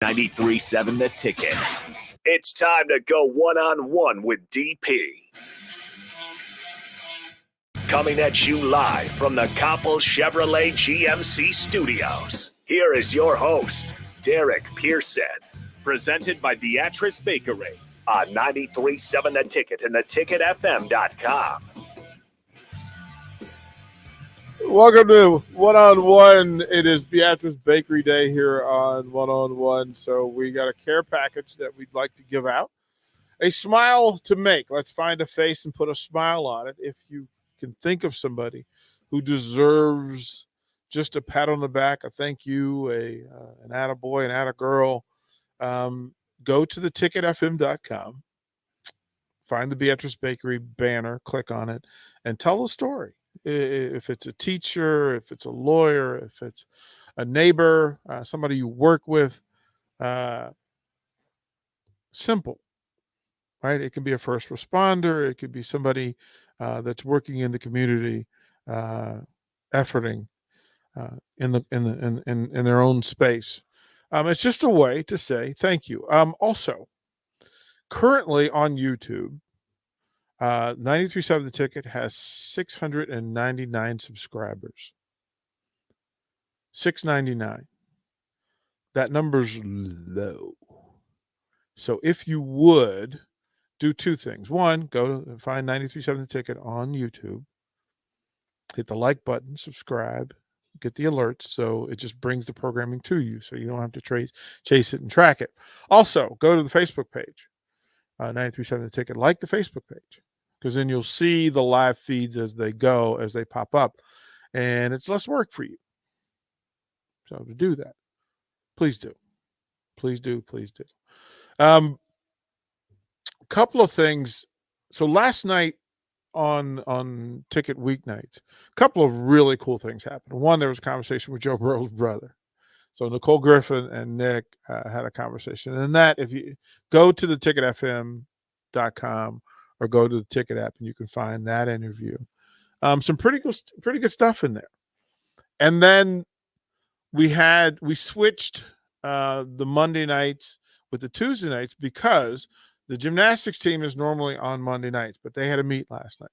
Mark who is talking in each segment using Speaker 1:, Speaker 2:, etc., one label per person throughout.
Speaker 1: 93.7 The Ticket. It's time to go one-on-one with DP. Coming at you live from the Coppel Chevrolet GMC studios. Here is your host, Derek Pearson. Presented by Beatrice Bakery on 93.7 The Ticket and theticketfm.com.
Speaker 2: Welcome to One-on-One. It is Beatrice Bakery Day here on One-on-One. So we got a care package that we'd like to give out. A smile to make. Let's find a face and put a smile on it. If you can think of somebody who deserves just a pat on the back, a thank you, an attaboy, an attagirl, go to theticketfm.com, find the Beatrice Bakery banner, click on it, and tell the story. If it's a teacher, if it's a lawyer, if it's a neighbor, somebody you work with, simple, right? It can be a first responder. It could be somebody that's working in the community, efforting in their own space. It's just a way to say thank you. Also, currently on YouTube, 93.7 The Ticket has 699 subscribers. 699. That number's low. So if you would do two things. One, go to find 93.7 The Ticket on YouTube. Hit the like button, subscribe, get the alerts so it just brings the programming to you so you don't have to chase it and track it. Also, go to the Facebook page, 93.7 The Ticket. Like the Facebook page, because then you'll see the live feeds as they go, as they pop up, and it's less work for you. So to do that, please do. Please do. Please do. A couple of things. So last night on Ticket weeknights, a couple of really cool things happened. One, there was a conversation with Joe Burrow's brother. So Nicole Griffin and Nick had a conversation. And that, if you go to theticketfm.com or go to the Ticket app, and you can find that interview. Some pretty good stuff in there. And then we switched the Monday nights with the Tuesday nights because the gymnastics team is normally on Monday nights, but they had a meet last night.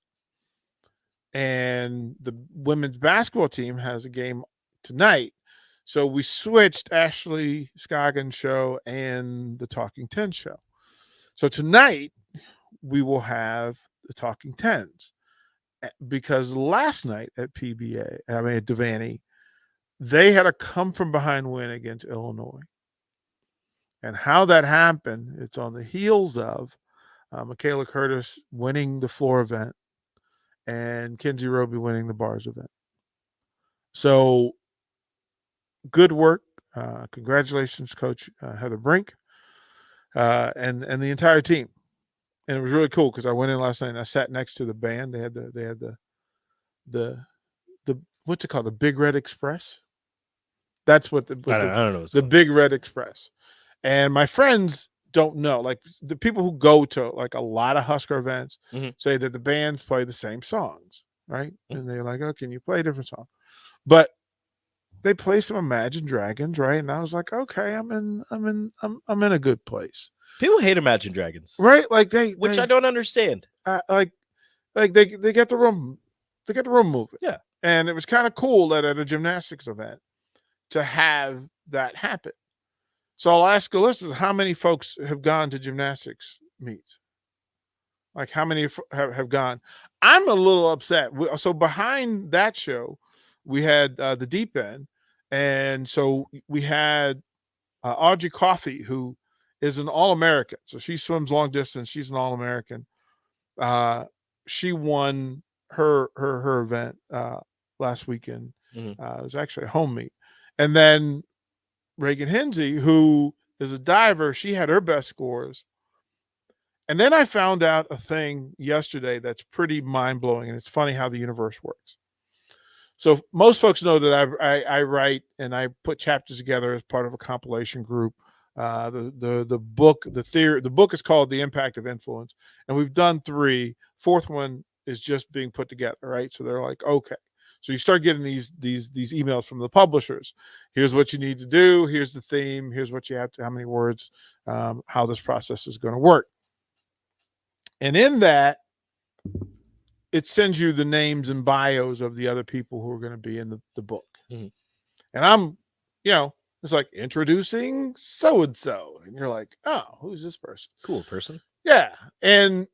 Speaker 2: And the women's basketball team has a game tonight. So we switched Ashley Scoggins' show and the Talking Ten show. So tonight we will have the Talking Tens, because last night at PBA, at Devaney, they had a come from behind win against Illinois. And how that happened, it's on the heels of Michaela Curtis winning the floor event and Kinsey Roby winning the bars event. So good work. Congratulations, Coach Heather Brink, and the entire team. And it was really cool because I went in last night and I sat next to the band. They had the what's it called? The Big Red Express. That's what I don't know. The Big Red Express. And my friends don't know. Like the people who go to like a lot of Husker events say that the bands play the same songs, right? Mm-hmm. And they're like, "Oh, can you play a different song?" But they play some Imagine Dragons, right? And I was like, "Okay, I'm in a good place."
Speaker 3: People hate Imagine Dragons,
Speaker 2: right? Like
Speaker 3: which I don't understand.
Speaker 2: Like they get the room, moving.
Speaker 3: Yeah,
Speaker 2: and it was kind of cool that at a gymnastics event to have that happen. So I'll ask the listeners, how many folks have gone to gymnastics meets? Like how many have gone? I'm a little upset. So behind that show, we had the Deep End. And so we had Audrey Coffey, who is an All-American. So she swims long distance. She's an All-American. She won her event last weekend. It was actually a home meet. And then Reagan Hinsey, who is a diver, she had her best scores. And then I found out a thing yesterday that's pretty mind-blowing, and it's funny how the universe works. So most folks know that I write and I put chapters together as part of a compilation group. The book is called The Impact of Influence, and we've done 3. Fourth one is just being put together, right? So they're like, okay. So you start getting these emails from the publishers. Here's what you need to do. Here's the theme. Here's what you have to, how many words, how this process is going to work. And in that, it sends you the names and bios of the other people who are going to be in the book.
Speaker 3: Mm-hmm.
Speaker 2: And I'm, it's like introducing so-and-so. And you're like, oh, who's this person?
Speaker 3: Cool person.
Speaker 2: Yeah. And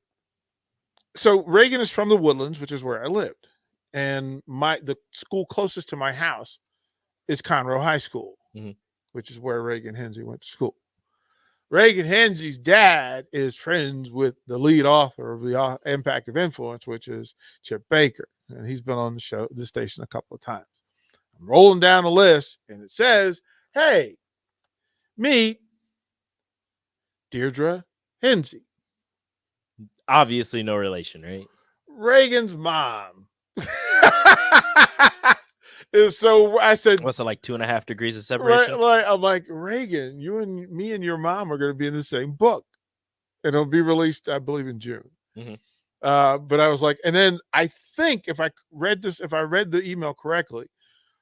Speaker 2: so Reagan is from the Woodlands, which is where I lived. And the school closest to my house is Conroe High School, which is where Reagan Hensley went to school. Reagan Hensley's dad is friends with the lead author of The Impact of Influence, which is Chip Baker. And he's been on the station a couple of times. I'm rolling down the list and it says, hey, meet Deirdre Hensley.
Speaker 3: Obviously no relation, right?
Speaker 2: Reagan's mom. So I said,
Speaker 3: what's it, like 2.5 degrees of separation?
Speaker 2: Right, I'm like, Reagan, me and your mom are going to be in the same book. And it'll be released, I believe, in June.
Speaker 3: Mm-hmm.
Speaker 2: But I was like, and then I think if I read the email correctly,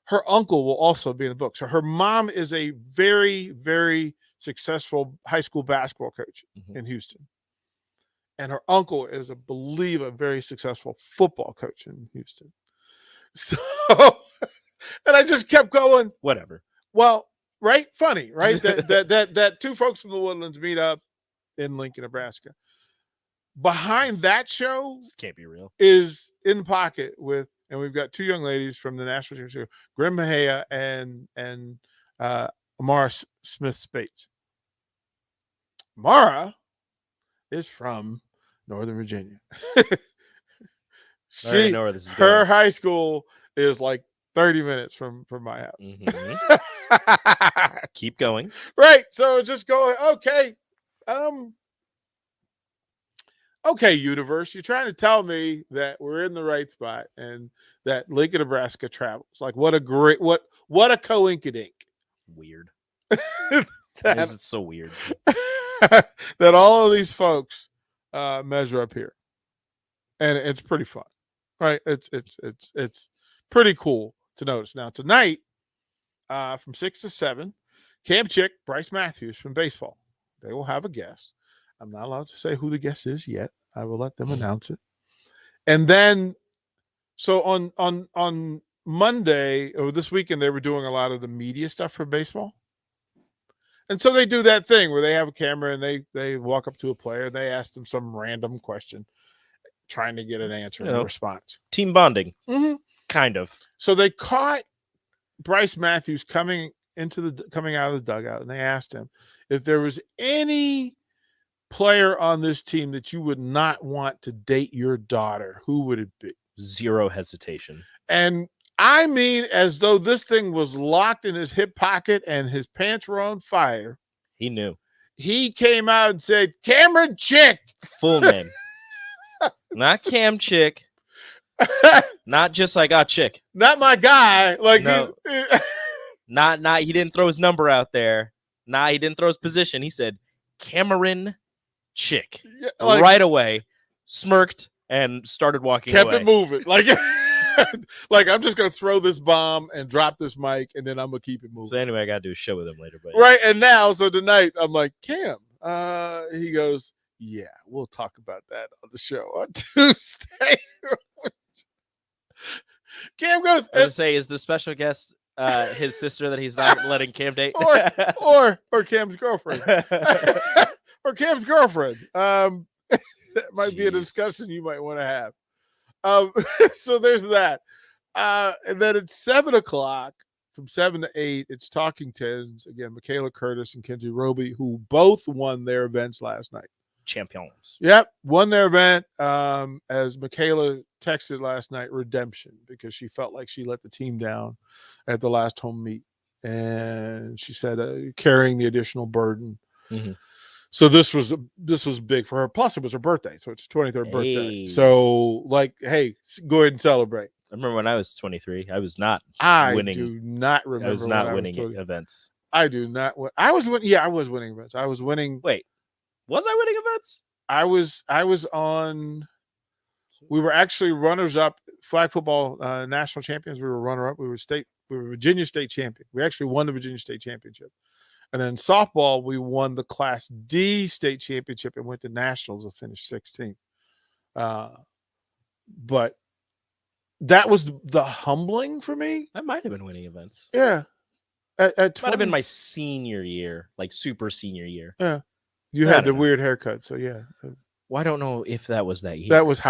Speaker 2: her uncle will also be in the book. So her mom is a very, very successful high school basketball coach in Houston. And her uncle is, I believe, a very successful football coach in Houston. So, and I just kept going.
Speaker 3: Whatever.
Speaker 2: Well, right? Funny, right? that two folks from the Woodlands meet up in Lincoln, Nebraska. Behind that show,
Speaker 3: this can't be real,
Speaker 2: is In the Pocket with, and we've got two young ladies from the national team show, Grim Mejia and Amara Smith Spates. Amara is from Northern Virginia.
Speaker 3: I already know where this is
Speaker 2: her
Speaker 3: going.
Speaker 2: high school is like 30 minutes from my house.
Speaker 3: Mm-hmm. Keep going.
Speaker 2: Right. So just going, okay. Okay, universe, you're trying to tell me that we're in the right spot and that Lincoln, Nebraska travels. Like, what a coinkydink.
Speaker 3: Weird.
Speaker 2: That
Speaker 3: is so weird.
Speaker 2: that all of these folks measure up here. And it's pretty fun. Right? It's pretty cool to notice. Now tonight, from 6 to 7, Camp Chick, Bryce Matthews from baseball. They will have a guest. I'm not allowed to say who the guest is yet. I will let them announce it. And then, so on Monday or this weekend, they were doing a lot of the media stuff for baseball. And so they do that thing where they have a camera and they walk up to a player and they ask them some random question, trying to get an answer and a response.
Speaker 3: Team bonding.
Speaker 2: Mm-hmm.
Speaker 3: Kind of.
Speaker 2: So they caught Bryce Matthews coming out of the dugout, and they asked him if there was any player on this team that you would not want to date your daughter, who would it be?
Speaker 3: Zero hesitation.
Speaker 2: And I mean, as though this thing was locked in his hip pocket and his pants were on fire.
Speaker 3: He knew.
Speaker 2: He came out and said, Cameron Chick.
Speaker 3: Full name. Not Cam Chick. Not just I got Chick.
Speaker 2: Not my guy. Like,
Speaker 3: no. Not he didn't throw his number out there. He didn't throw his position. He said Cameron Chick. Like, right away, smirked and started walking away.
Speaker 2: Kept it moving. Like, like, I'm just going to throw this bomb and drop this mic, and then I'm going to keep it moving.
Speaker 3: So anyway, I got to do a show with him later. But
Speaker 2: right, and now, so tonight, I'm like, Cam. He goes, yeah, we'll talk about that on the show on Tuesday. Cam goes,
Speaker 3: I was to say, is the special guest his sister that he's not letting Cam date?
Speaker 2: or Cam's girlfriend. Or Cam's girlfriend. That might be a discussion you might want to have. So there's that. And then at 7 o'clock, from 7 to 8, it's Talking Tens. Again, Michaela Curtis and Kenzie Roby, who both won their events last night.
Speaker 3: Champions.
Speaker 2: Yep, won their event. As Michaela texted last night, redemption, because she felt like she let the team down at the last home meet. And she said carrying the additional burden.
Speaker 3: Mm-hmm.
Speaker 2: So this was big for her. Plus, it was her birthday, so it's her 23rd birthday. So, like, hey, go ahead and celebrate.
Speaker 3: I remember when I was 23, I was not winning.
Speaker 2: I do not remember.
Speaker 3: I was not winning events.
Speaker 2: I do not. I was winning. Yeah, I was winning events. I was winning.
Speaker 3: Wait, was I winning events?
Speaker 2: I was on. We were actually runners up flag football national champions. We were runner up. We were Virginia State champion. We actually won the Virginia State championship. And then softball, we won the Class D state championship and went to nationals and finished 16th. But that was the humbling for me.
Speaker 3: I might have been winning events.
Speaker 2: Yeah. At 20,
Speaker 3: might have been my senior year, like super senior year.
Speaker 2: Yeah. You had the weird haircut, so yeah.
Speaker 3: Well, I don't know if that was that year.
Speaker 2: That was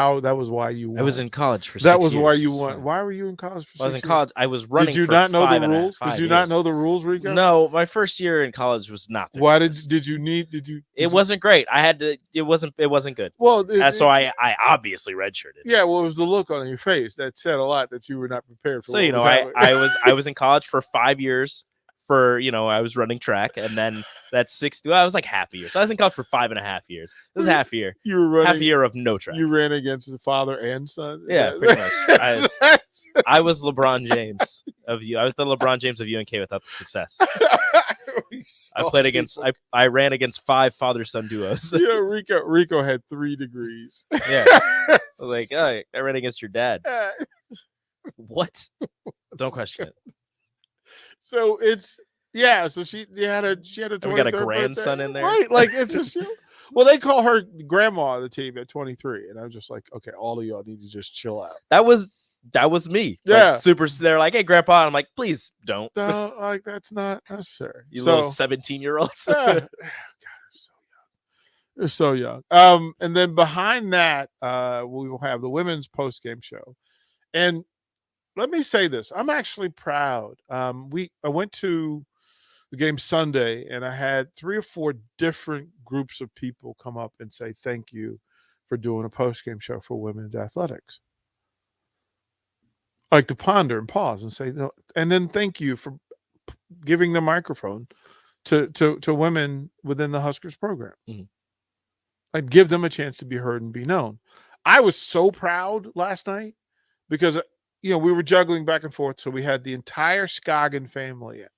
Speaker 2: why you won.
Speaker 3: I was in college for 6 years.
Speaker 2: That was why you won. Why were you in college for 6 years?
Speaker 3: I was in college. I was running.
Speaker 2: Did you
Speaker 3: for
Speaker 2: not know the
Speaker 3: 5
Speaker 2: rules? Did you not know the rules, Rico?
Speaker 3: No, my first year in college was not.
Speaker 2: Why did you?
Speaker 3: It wasn't great. I had to. It wasn't good.
Speaker 2: Well,
Speaker 3: so I obviously redshirted.
Speaker 2: Yeah, well, it was the look on your face that said a lot that you were not prepared for.
Speaker 3: So I was in college for 5 years. I was running track, and then that's 6. Well, I was like half a year. So I was in college for 5.5 years. It was half a year.
Speaker 2: You were running
Speaker 3: half a year of no track.
Speaker 2: You ran against the father and son.
Speaker 3: Yeah, pretty much. I was LeBron James of you. I was the LeBron James of UNK without the success. I ran against 5 father-son duos.
Speaker 2: Yeah, Rico had 3 degrees.
Speaker 3: Yeah, I was like, oh, I ran against your dad. What? Don't question it.
Speaker 2: So so she had a 23rd
Speaker 3: we got a grandson
Speaker 2: birthday.
Speaker 3: In there,
Speaker 2: right? Like it's just well, they call her grandma of the team at 23, and I was just like, okay, all of y'all need to just chill out.
Speaker 3: That was me.
Speaker 2: Yeah,
Speaker 3: like, super. They're like, hey, grandpa. I'm like, please don't.
Speaker 2: No, like that's not necessary.
Speaker 3: You little 17-year-olds.
Speaker 2: God, they're so young. And then behind that, we will have the women's post game show, and. Let me say this. I'm actually proud. I went to the game Sunday, and I had 3 or 4 different groups of people come up and say thank you for doing a post-game show for women's athletics. Like to ponder and pause and say, no, and then thank you for giving the microphone to women within the Huskers program.
Speaker 3: Mm-hmm.
Speaker 2: Like give them a chance to be heard and be known. I was so proud last night because we were juggling back and forth. So we had the entire Scoggin family in.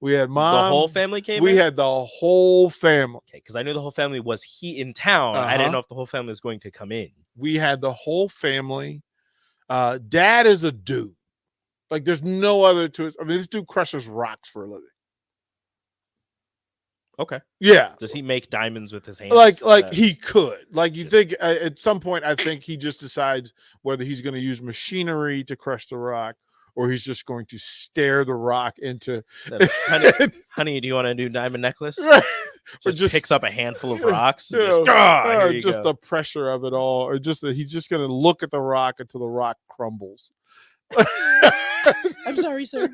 Speaker 2: We had mom.
Speaker 3: The whole family came in?
Speaker 2: We had the whole family.
Speaker 3: Okay, because I knew the whole family was in town. I didn't know if the whole family was going to come in.
Speaker 2: We had the whole family. Dad is a dude. Like there's no other to it. I mean, this dude crushes rocks for a living.
Speaker 3: Okay.
Speaker 2: Yeah.
Speaker 3: Does he make diamonds with his hands?
Speaker 2: Like he could. Like you think at some point, I think he just decides whether he's going to use machinery to crush the rock or he's just going to stare the rock into.
Speaker 3: Honey, do you want a new diamond necklace?
Speaker 2: Right.
Speaker 3: Just picks up a handful of rocks. And
Speaker 2: just the pressure of it all, or just that he's just going to look at the rock until the rock crumbles.
Speaker 3: I'm sorry, sir.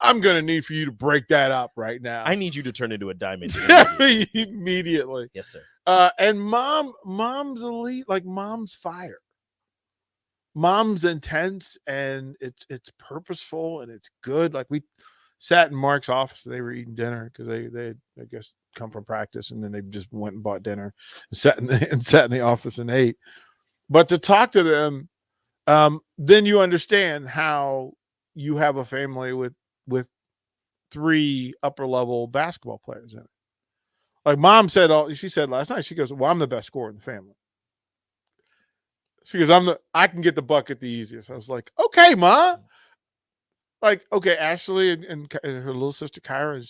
Speaker 2: I'm going to need for you to break that up right now.
Speaker 3: I need you to turn into a diamond
Speaker 2: immediately.
Speaker 3: Yes, sir.
Speaker 2: And mom's elite, like mom's fire. Mom's intense and it's purposeful and it's good. Like we sat in Mark's office and they were eating dinner because they I guess come from practice and then they just went and bought dinner and sat in the office and ate. But to talk to them, then you understand how you have a family with 3 upper level basketball players in it. Like mom said, she said last night, she goes, well, I'm the best scorer in the family. She goes, I can get the bucket the easiest. I was like, okay, ma. Like, okay, Ashley and her little sister Kyra,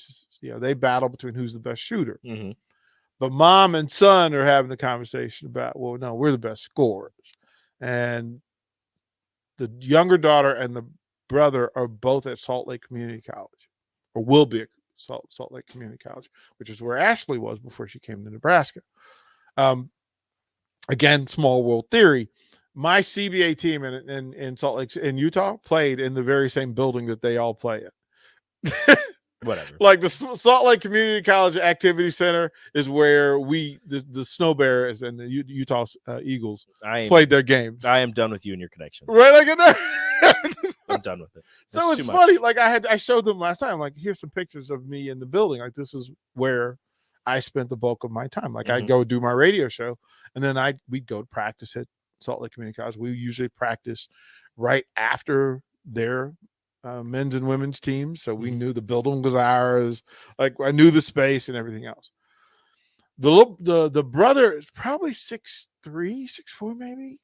Speaker 2: they battle between who's the best shooter.
Speaker 3: Mm-hmm.
Speaker 2: But mom and son are having the conversation about, well, no, we're the best scorers. And the younger daughter and the brother are both at Salt Lake Community College, or will be at Salt Lake Community College, which is where Ashley was before she came to Nebraska. Again, small world theory. My CBA team in Salt Lake in Utah played in the very same building that they all play in.
Speaker 3: Whatever.
Speaker 2: Like the Salt Lake Community College Activity Center is where the Snow Bears and the Utah Eagles played their games.
Speaker 3: I am done with you and your connections.
Speaker 2: Right, like
Speaker 3: I'm done with it.
Speaker 2: So it's funny. Like I showed them last time. Like here's some pictures of me in the building. Like this is where I spent the bulk of my time. Like I go do my radio show, and then we'd go to practice at Salt Lake Community College. We usually practice right after their men's and women's teams, so we knew the building was ours. Like I knew the space and everything else. The brother is probably 6'3", 6'4", maybe.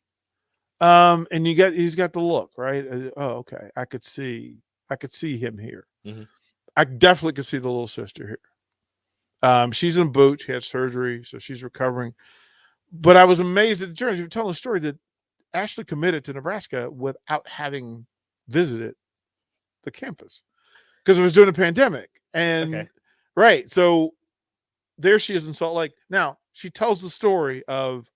Speaker 2: And he's got the look, right? Oh, okay. I could see him here.
Speaker 3: Mhm.
Speaker 2: I definitely could see the little sister here. She's in a boot. She had surgery, so she's recovering. But I was amazed at the journey. You were telling a story that Ashley committed to Nebraska without having visited the campus because it was during the pandemic. And
Speaker 3: Okay.
Speaker 2: right, so there she is in Salt Lake. Now she tells the story of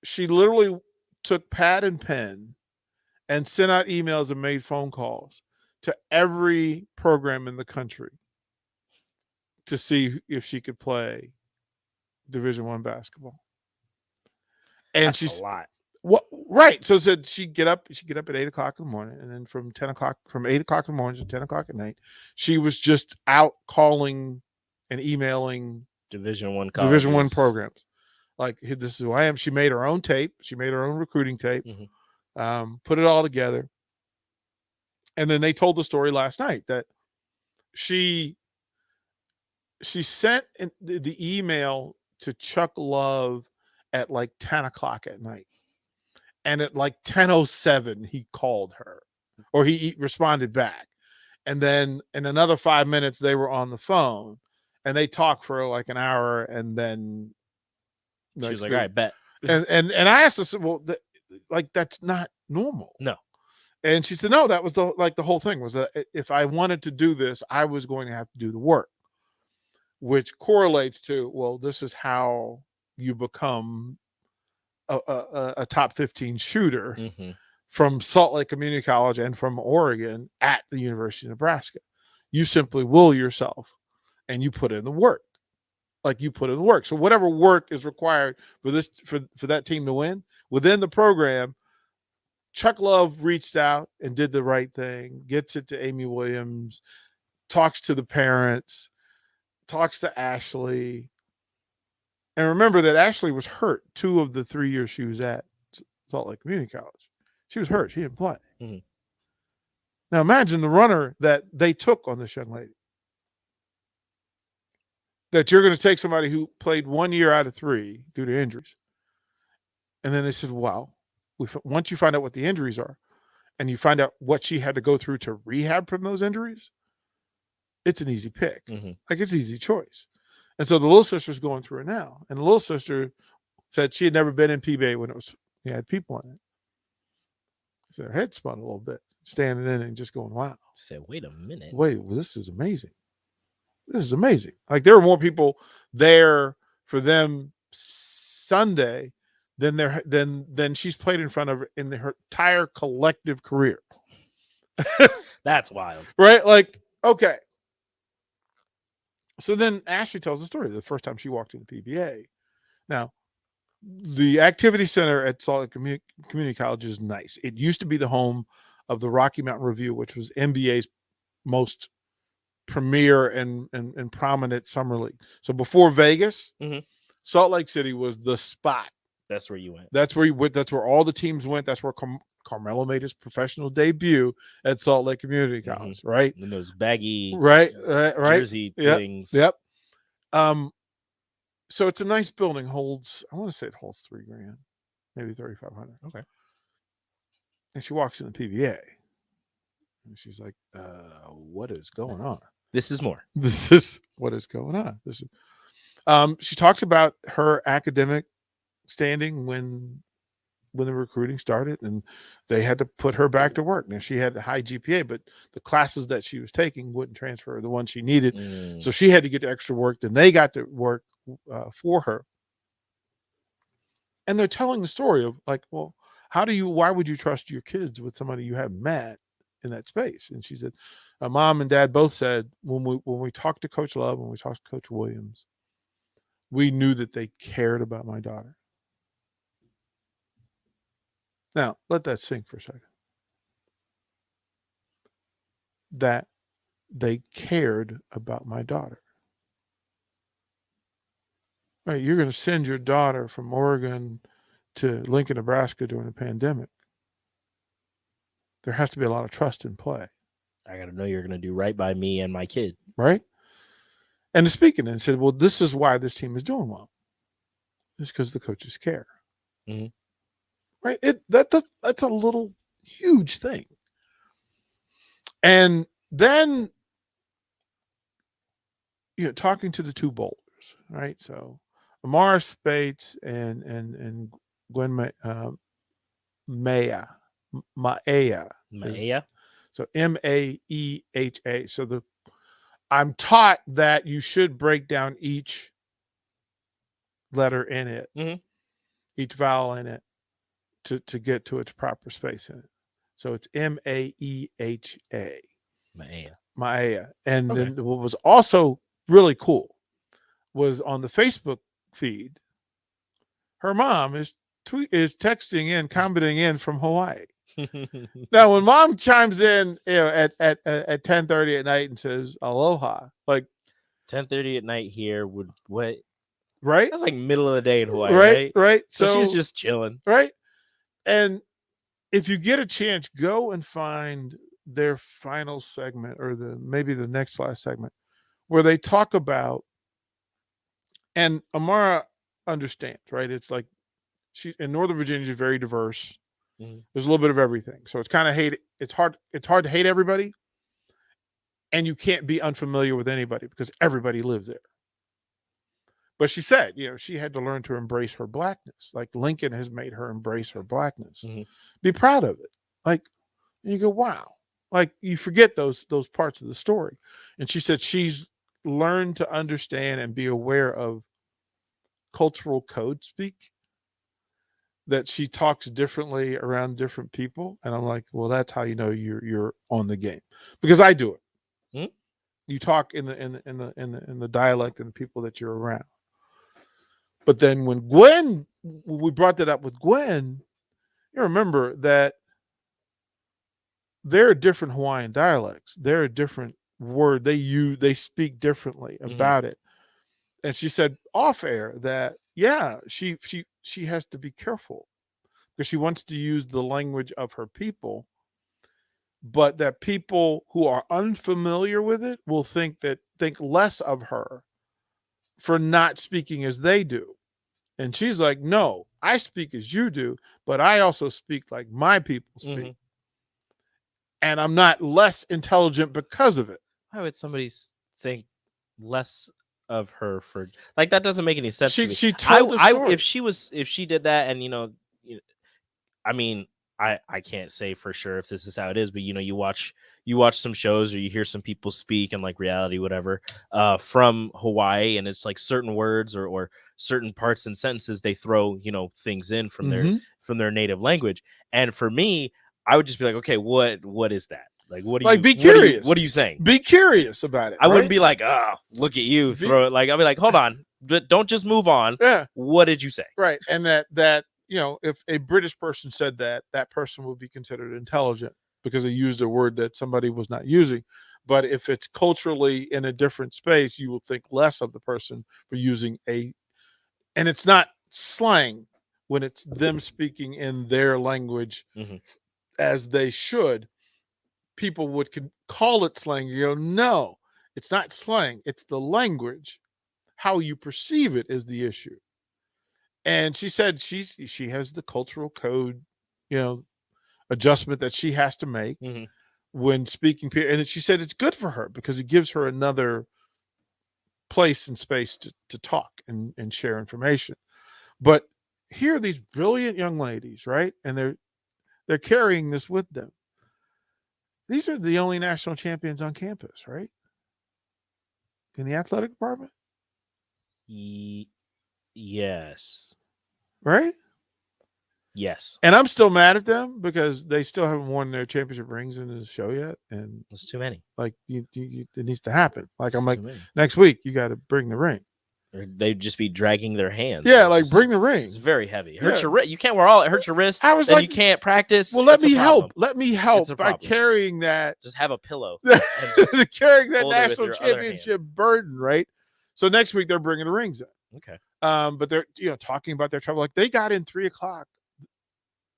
Speaker 2: she literally took pad and pen and sent out emails and made phone calls to every program in the country to see if she could play Division I basketball. And
Speaker 3: That's
Speaker 2: she's
Speaker 3: a lot.
Speaker 2: what right. So said she'd get up at 8:00 in the morning, and then from 8 o'clock in the morning to 10 o'clock at night, she was just out calling and emailing
Speaker 3: Division I
Speaker 2: Division I
Speaker 3: colleges.
Speaker 2: programs. Like, "Hey, this is who I am." She made her own tape. She made her own recruiting tape.
Speaker 3: Mhm.
Speaker 2: Put it all together. And then they told the story last night that she sent the email to Chuck Love at like 10 o'clock at night. And at like 10:07, he called her, or he responded back. And then in another 5 minutes, they were on the phone and they talked for like an hour. And then
Speaker 3: She was like, "All right, bet."
Speaker 2: and I asked her, well, that's not normal.
Speaker 3: No.
Speaker 2: And she said, no, that was the whole thing was that if I wanted to do this, I was going to have to do the work, which correlates to, well, this is how you become a top 15 shooter
Speaker 3: Mhm.
Speaker 2: from Salt Lake Community College and from Oregon at the University of Nebraska. You simply will yourself and you put in the work. Like you put in the work. So whatever work is required for that team to win within the program, Chuck Love reached out and did the right thing, gets it to Amy Williams, talks to the parents, talks to Ashley. And remember that Ashley was hurt 2 of the 3 years she was at Salt Lake Community College. She was hurt. She didn't play.
Speaker 3: Mhm.
Speaker 2: Now imagine the runner that they took on this young lady. That you're going to take somebody who played 1 year out of 3 due to injuries. And then they said, wow, once you find out what the injuries are and you find out what she had to go through to rehab from those injuries, it's an easy pick.
Speaker 3: Mhm.
Speaker 2: Like it's an easy choice. And so the little sister's going through it now. And the little sister said she had never been in PBA when it had people in it. So her head spun a little bit, standing in and just going, wow.
Speaker 3: Said, wait a minute.
Speaker 2: Wait, well, this is amazing. This is amazing. Like there were more people there for them Sunday than she's played in front of in her entire collective career.
Speaker 3: That's wild.
Speaker 2: Right? Like, okay. So then Ashley tells the story the first time she walked into PBA. Now, the activity center at Salt Lake Community College is nice. It used to be the home of the Rocky Mountain Review, which was NBA's most premier and prominent summer league. So before Vegas,
Speaker 3: Mhm.
Speaker 2: Salt Lake City was the spot.
Speaker 3: That's where you went.
Speaker 2: That's where you went. That's where all the teams went. That's where Carmelo made his professional debut at Salt Lake Community College, right?
Speaker 3: And those baggy
Speaker 2: Right.
Speaker 3: jersey things.
Speaker 2: Yep. So it's a nice building. I want to say it holds $3,000, maybe $3,500.
Speaker 3: Okay.
Speaker 2: And she walks in the PBA, and she's like, "What is going on?
Speaker 3: This is more.
Speaker 2: This is what is going on." This is. She talks about her academic standing when the recruiting started, and they had to put her back to work. Now she had a high GPA, but the classes that she was taking wouldn't transfer the one she needed, so she had to get extra work. Then they got to work for her, and they're telling the story of like, well, why would you trust your kids with somebody you haven't met in that space? And she said, mom and dad both said when we talked to Coach Love, when we talked to Coach Williams, we knew that they cared about my daughter. Now, let that sink for a second. That they cared about my daughter. Right, you're going to send your daughter from Oregon to Lincoln, Nebraska during a pandemic. There has to be a lot of trust in play.
Speaker 3: I got to know you're going to do right by me and my kid.
Speaker 2: Right? And speaking and said, well, this is why this team is doing well. It's because the coaches care.
Speaker 3: Mm-hmm.
Speaker 2: right? That's a little huge thing. And then, talking to the two bowlers, right? So Amara Spates and Gwen Maea.
Speaker 3: Maea.
Speaker 2: So Maeha. So I'm taught that you should break down each letter in it, each vowel in it, to get to its proper space in it. So it's Maeha. Maea. And then what was also really cool was on the Facebook feed, her mom is texting in, commenting in from Hawaii. Now, when mom chimes in, at 10:30 at night and says aloha, like
Speaker 3: 10:30 at night here would what?
Speaker 2: Right?
Speaker 3: That's like middle of the day in Hawaii,
Speaker 2: right?
Speaker 3: So she's just chilling,
Speaker 2: right? And if you get a chance, go and find their final segment, or maybe the next last segment, where they talk about, and Amara understands, right? It's like she in Northern Virginia is very diverse. There's a little bit of everything, so it's kind of it's hard to hate everybody, and you can't be unfamiliar with anybody because everybody lives there. But she said, she had to learn to embrace her blackness. Like Lincoln has made her embrace her blackness. Be proud of it. Like, and you go, wow. Like, you forget those parts of the story. And she said she's learned to understand and be aware of cultural code speak, that she talks differently around different people. And I'm like, well, that's how you know you're on the game, because I do it. You talk in the dialect and the people that you're around. But then when we brought that up with Gwen, you remember that there are different Hawaiian dialects. There are different words they speak differently about it. And she said off air that, she has to be careful because she wants to use the language of her people, but that people who are unfamiliar with it will think less of her for not speaking as they do. And she's like, no, I speak as you do, but I also speak like my people speak. And I'm not less intelligent because of it.
Speaker 3: Why would somebody think less of her for, like, that doesn't make any sense to me.
Speaker 2: She told the story.
Speaker 3: If she did that, and I mean, I can't say for sure if this is how it is, but you watch some shows or you hear some people speak in like reality, whatever, from Hawaii, and it's like certain words or certain parts and sentences they throw, things in from their native language. And for me, I would just be like, okay, what is that? Like, what do you
Speaker 2: be curious?
Speaker 3: What are you saying?
Speaker 2: Be curious about it.
Speaker 3: I wouldn't be like, look at you, throw it. Like, I'll be like, hold on, don't just move on.
Speaker 2: Yeah.
Speaker 3: What did you say?
Speaker 2: Right. And that if a British person said that person would be considered intelligent because they used a word that somebody was not using. But if it's culturally in a different space, you will think less of the person for using and it's not slang when it's them speaking in their language as they should. People would call it slang. You go, no, it's not slang. It's the language. How you perceive it is the issue. And she said she has the cultural code, adjustment that she has to make when speaking. And she said it's good for her because it gives her another place and space to talk and share information. But here are these brilliant young ladies, right? And they're carrying this with them. These are the only national champions on campus, right? In the athletic department?
Speaker 3: Yes.
Speaker 2: Right?
Speaker 3: Yes.
Speaker 2: And I'm still mad at them because they still haven't won their championship rings in the show yet. And
Speaker 3: it's too many.
Speaker 2: Like, it needs to happen. Like, I'm like, next week, you got to bring the ring.
Speaker 3: Or they'd just be dragging their hands.
Speaker 2: Yeah, like bring the ring.
Speaker 3: It's very heavy. Hurts your wrist. You can't wear all. It hurts your wrist.
Speaker 2: I was
Speaker 3: then
Speaker 2: like,
Speaker 3: you can't practice.
Speaker 2: Well, let me help. Let me help by
Speaker 3: problem.
Speaker 2: carrying that.
Speaker 3: Just have a pillow.
Speaker 2: Carrying that national championship burden, right? So next week they're bringing the rings in.
Speaker 3: Okay.
Speaker 2: But they're talking about their trouble. Like, they got in 3:00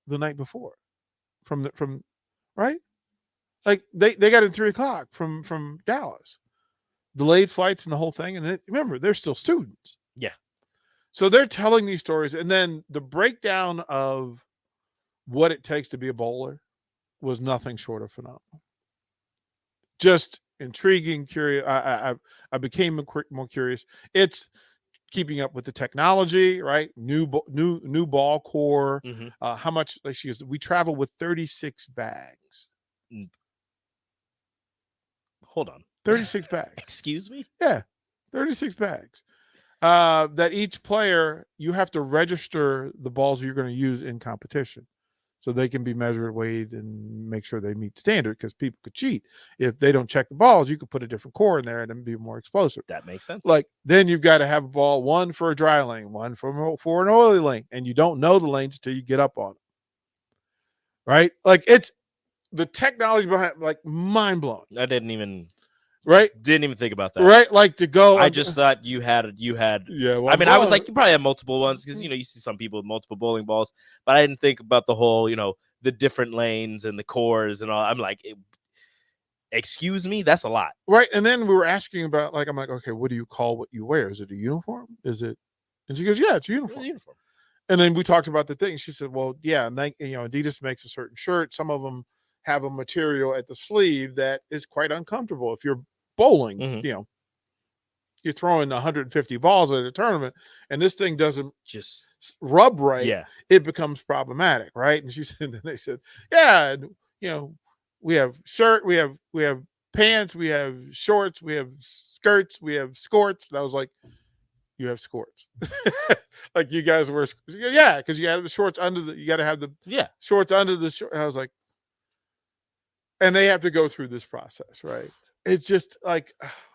Speaker 2: the night before, from right. Like they got in 3:00 from Dallas. Delayed flights and the whole thing. And remember, they're still students.
Speaker 3: Yeah.
Speaker 2: So they're telling these stories. And then the breakdown of what it takes to be a bowler was nothing short of phenomenal. Just intriguing, curious. I became more curious. It's keeping up with the technology, right? New ball core.
Speaker 3: Mm-hmm.
Speaker 2: How much? Like she goes, we travel with 36 bags.
Speaker 3: Hold on.
Speaker 2: 36 bags.
Speaker 3: Excuse me?
Speaker 2: Yeah, 36 bags. That each player, you have to register the balls you're going to use in competition. So they can be measured, weighed, and make sure they meet standard, because people could cheat. If they don't check the balls, you could put a different core in there and then be more explosive.
Speaker 3: That makes sense.
Speaker 2: Like, then you've got to have a ball, one for a dry lane, one for an oily lane, and you don't know the lanes until you get up on it. Right? Like, it's the technology behind, like, mind blowing.
Speaker 3: I didn't even think about that.
Speaker 2: Right? Like, to go.
Speaker 3: I just thought you had.
Speaker 2: Yeah. Well,
Speaker 3: I mean, I was like, you probably have multiple ones, because you see some people with multiple bowling balls, but I didn't think about the whole, the different lanes and the cores and all. I'm like, excuse me, that's a lot.
Speaker 2: Right. And then we were asking about, like, I'm like, okay, what do you call what you wear? Is it a uniform? Is it? And she goes, yeah, it's a uniform.
Speaker 3: It's a uniform.
Speaker 2: And then we talked about the thing. She said, well, yeah, and Adidas makes a certain shirt. Some of them have a material at the sleeve that is quite uncomfortable. If you're bowling,
Speaker 3: Mm-hmm.
Speaker 2: You're throwing 150 balls at a tournament, and this thing doesn't
Speaker 3: just
Speaker 2: rub right.
Speaker 3: Yeah,
Speaker 2: it becomes problematic, right? And she said, and they said, yeah, we have shirt, we have pants, we have shorts, we have skirts, we have skirts. And I was like, you have skirts? Like, you guys wear? Yeah, because you have the shorts under the. You got to have the shorts under the short. I was like, and they have to go through this process, right? It's just like,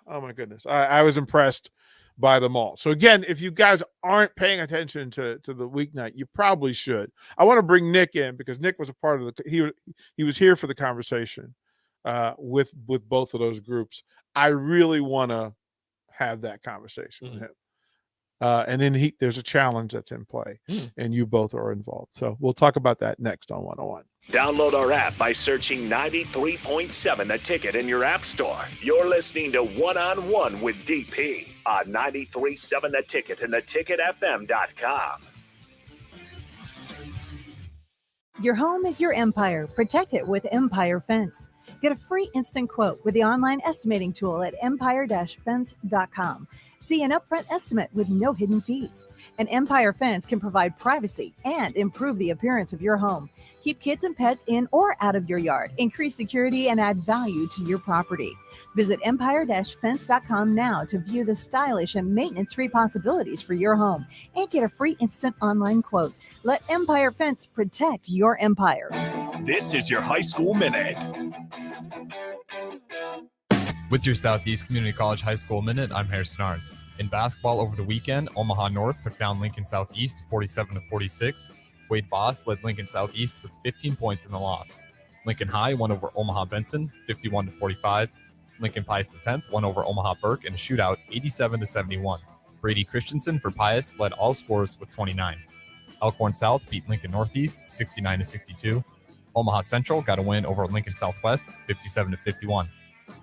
Speaker 2: oh my goodness. I was impressed by them all. So again, if you guys aren't paying attention to the weeknight, you probably should. I want to bring Nick in, because Nick was a part of he was here for the conversation with both of those groups. I really want to have that conversation with him. And then there's a challenge that's in play, and you both are involved. So we'll talk about that next on 101.
Speaker 1: Download our app by searching 93.7 The Ticket in your app store. You're listening to One-on-One with DP on 93.7 The Ticket and theticketfm.com.
Speaker 4: Your home is your empire. Protect it with Empire Fence. Get a free instant quote with the online estimating tool at empire-fence.com. See an upfront estimate with no hidden fees. An Empire Fence can provide privacy and improve the appearance of your home. Keep kids and pets in or out of your yard. Increase security and add value to your property. Visit empire-fence.com now to view the stylish and maintenance-free possibilities for your home and get a free instant online quote. Let Empire Fence protect your empire.
Speaker 1: This is your High School Minute.
Speaker 5: With your Southeast Community College High School Minute, I'm Harrison Arns. In basketball over the weekend, Omaha North took down Lincoln Southeast 47-46. Wade Boss led Lincoln Southeast with 15 points in the loss. Lincoln High won over Omaha Benson 51-45. Lincoln Pius X won over Omaha Burke in a shootout 87-71. Brady Christensen for Pius led all scorers with 29. Elkhorn South beat Lincoln Northeast 69-62. Omaha Central got a win over Lincoln Southwest 57-51.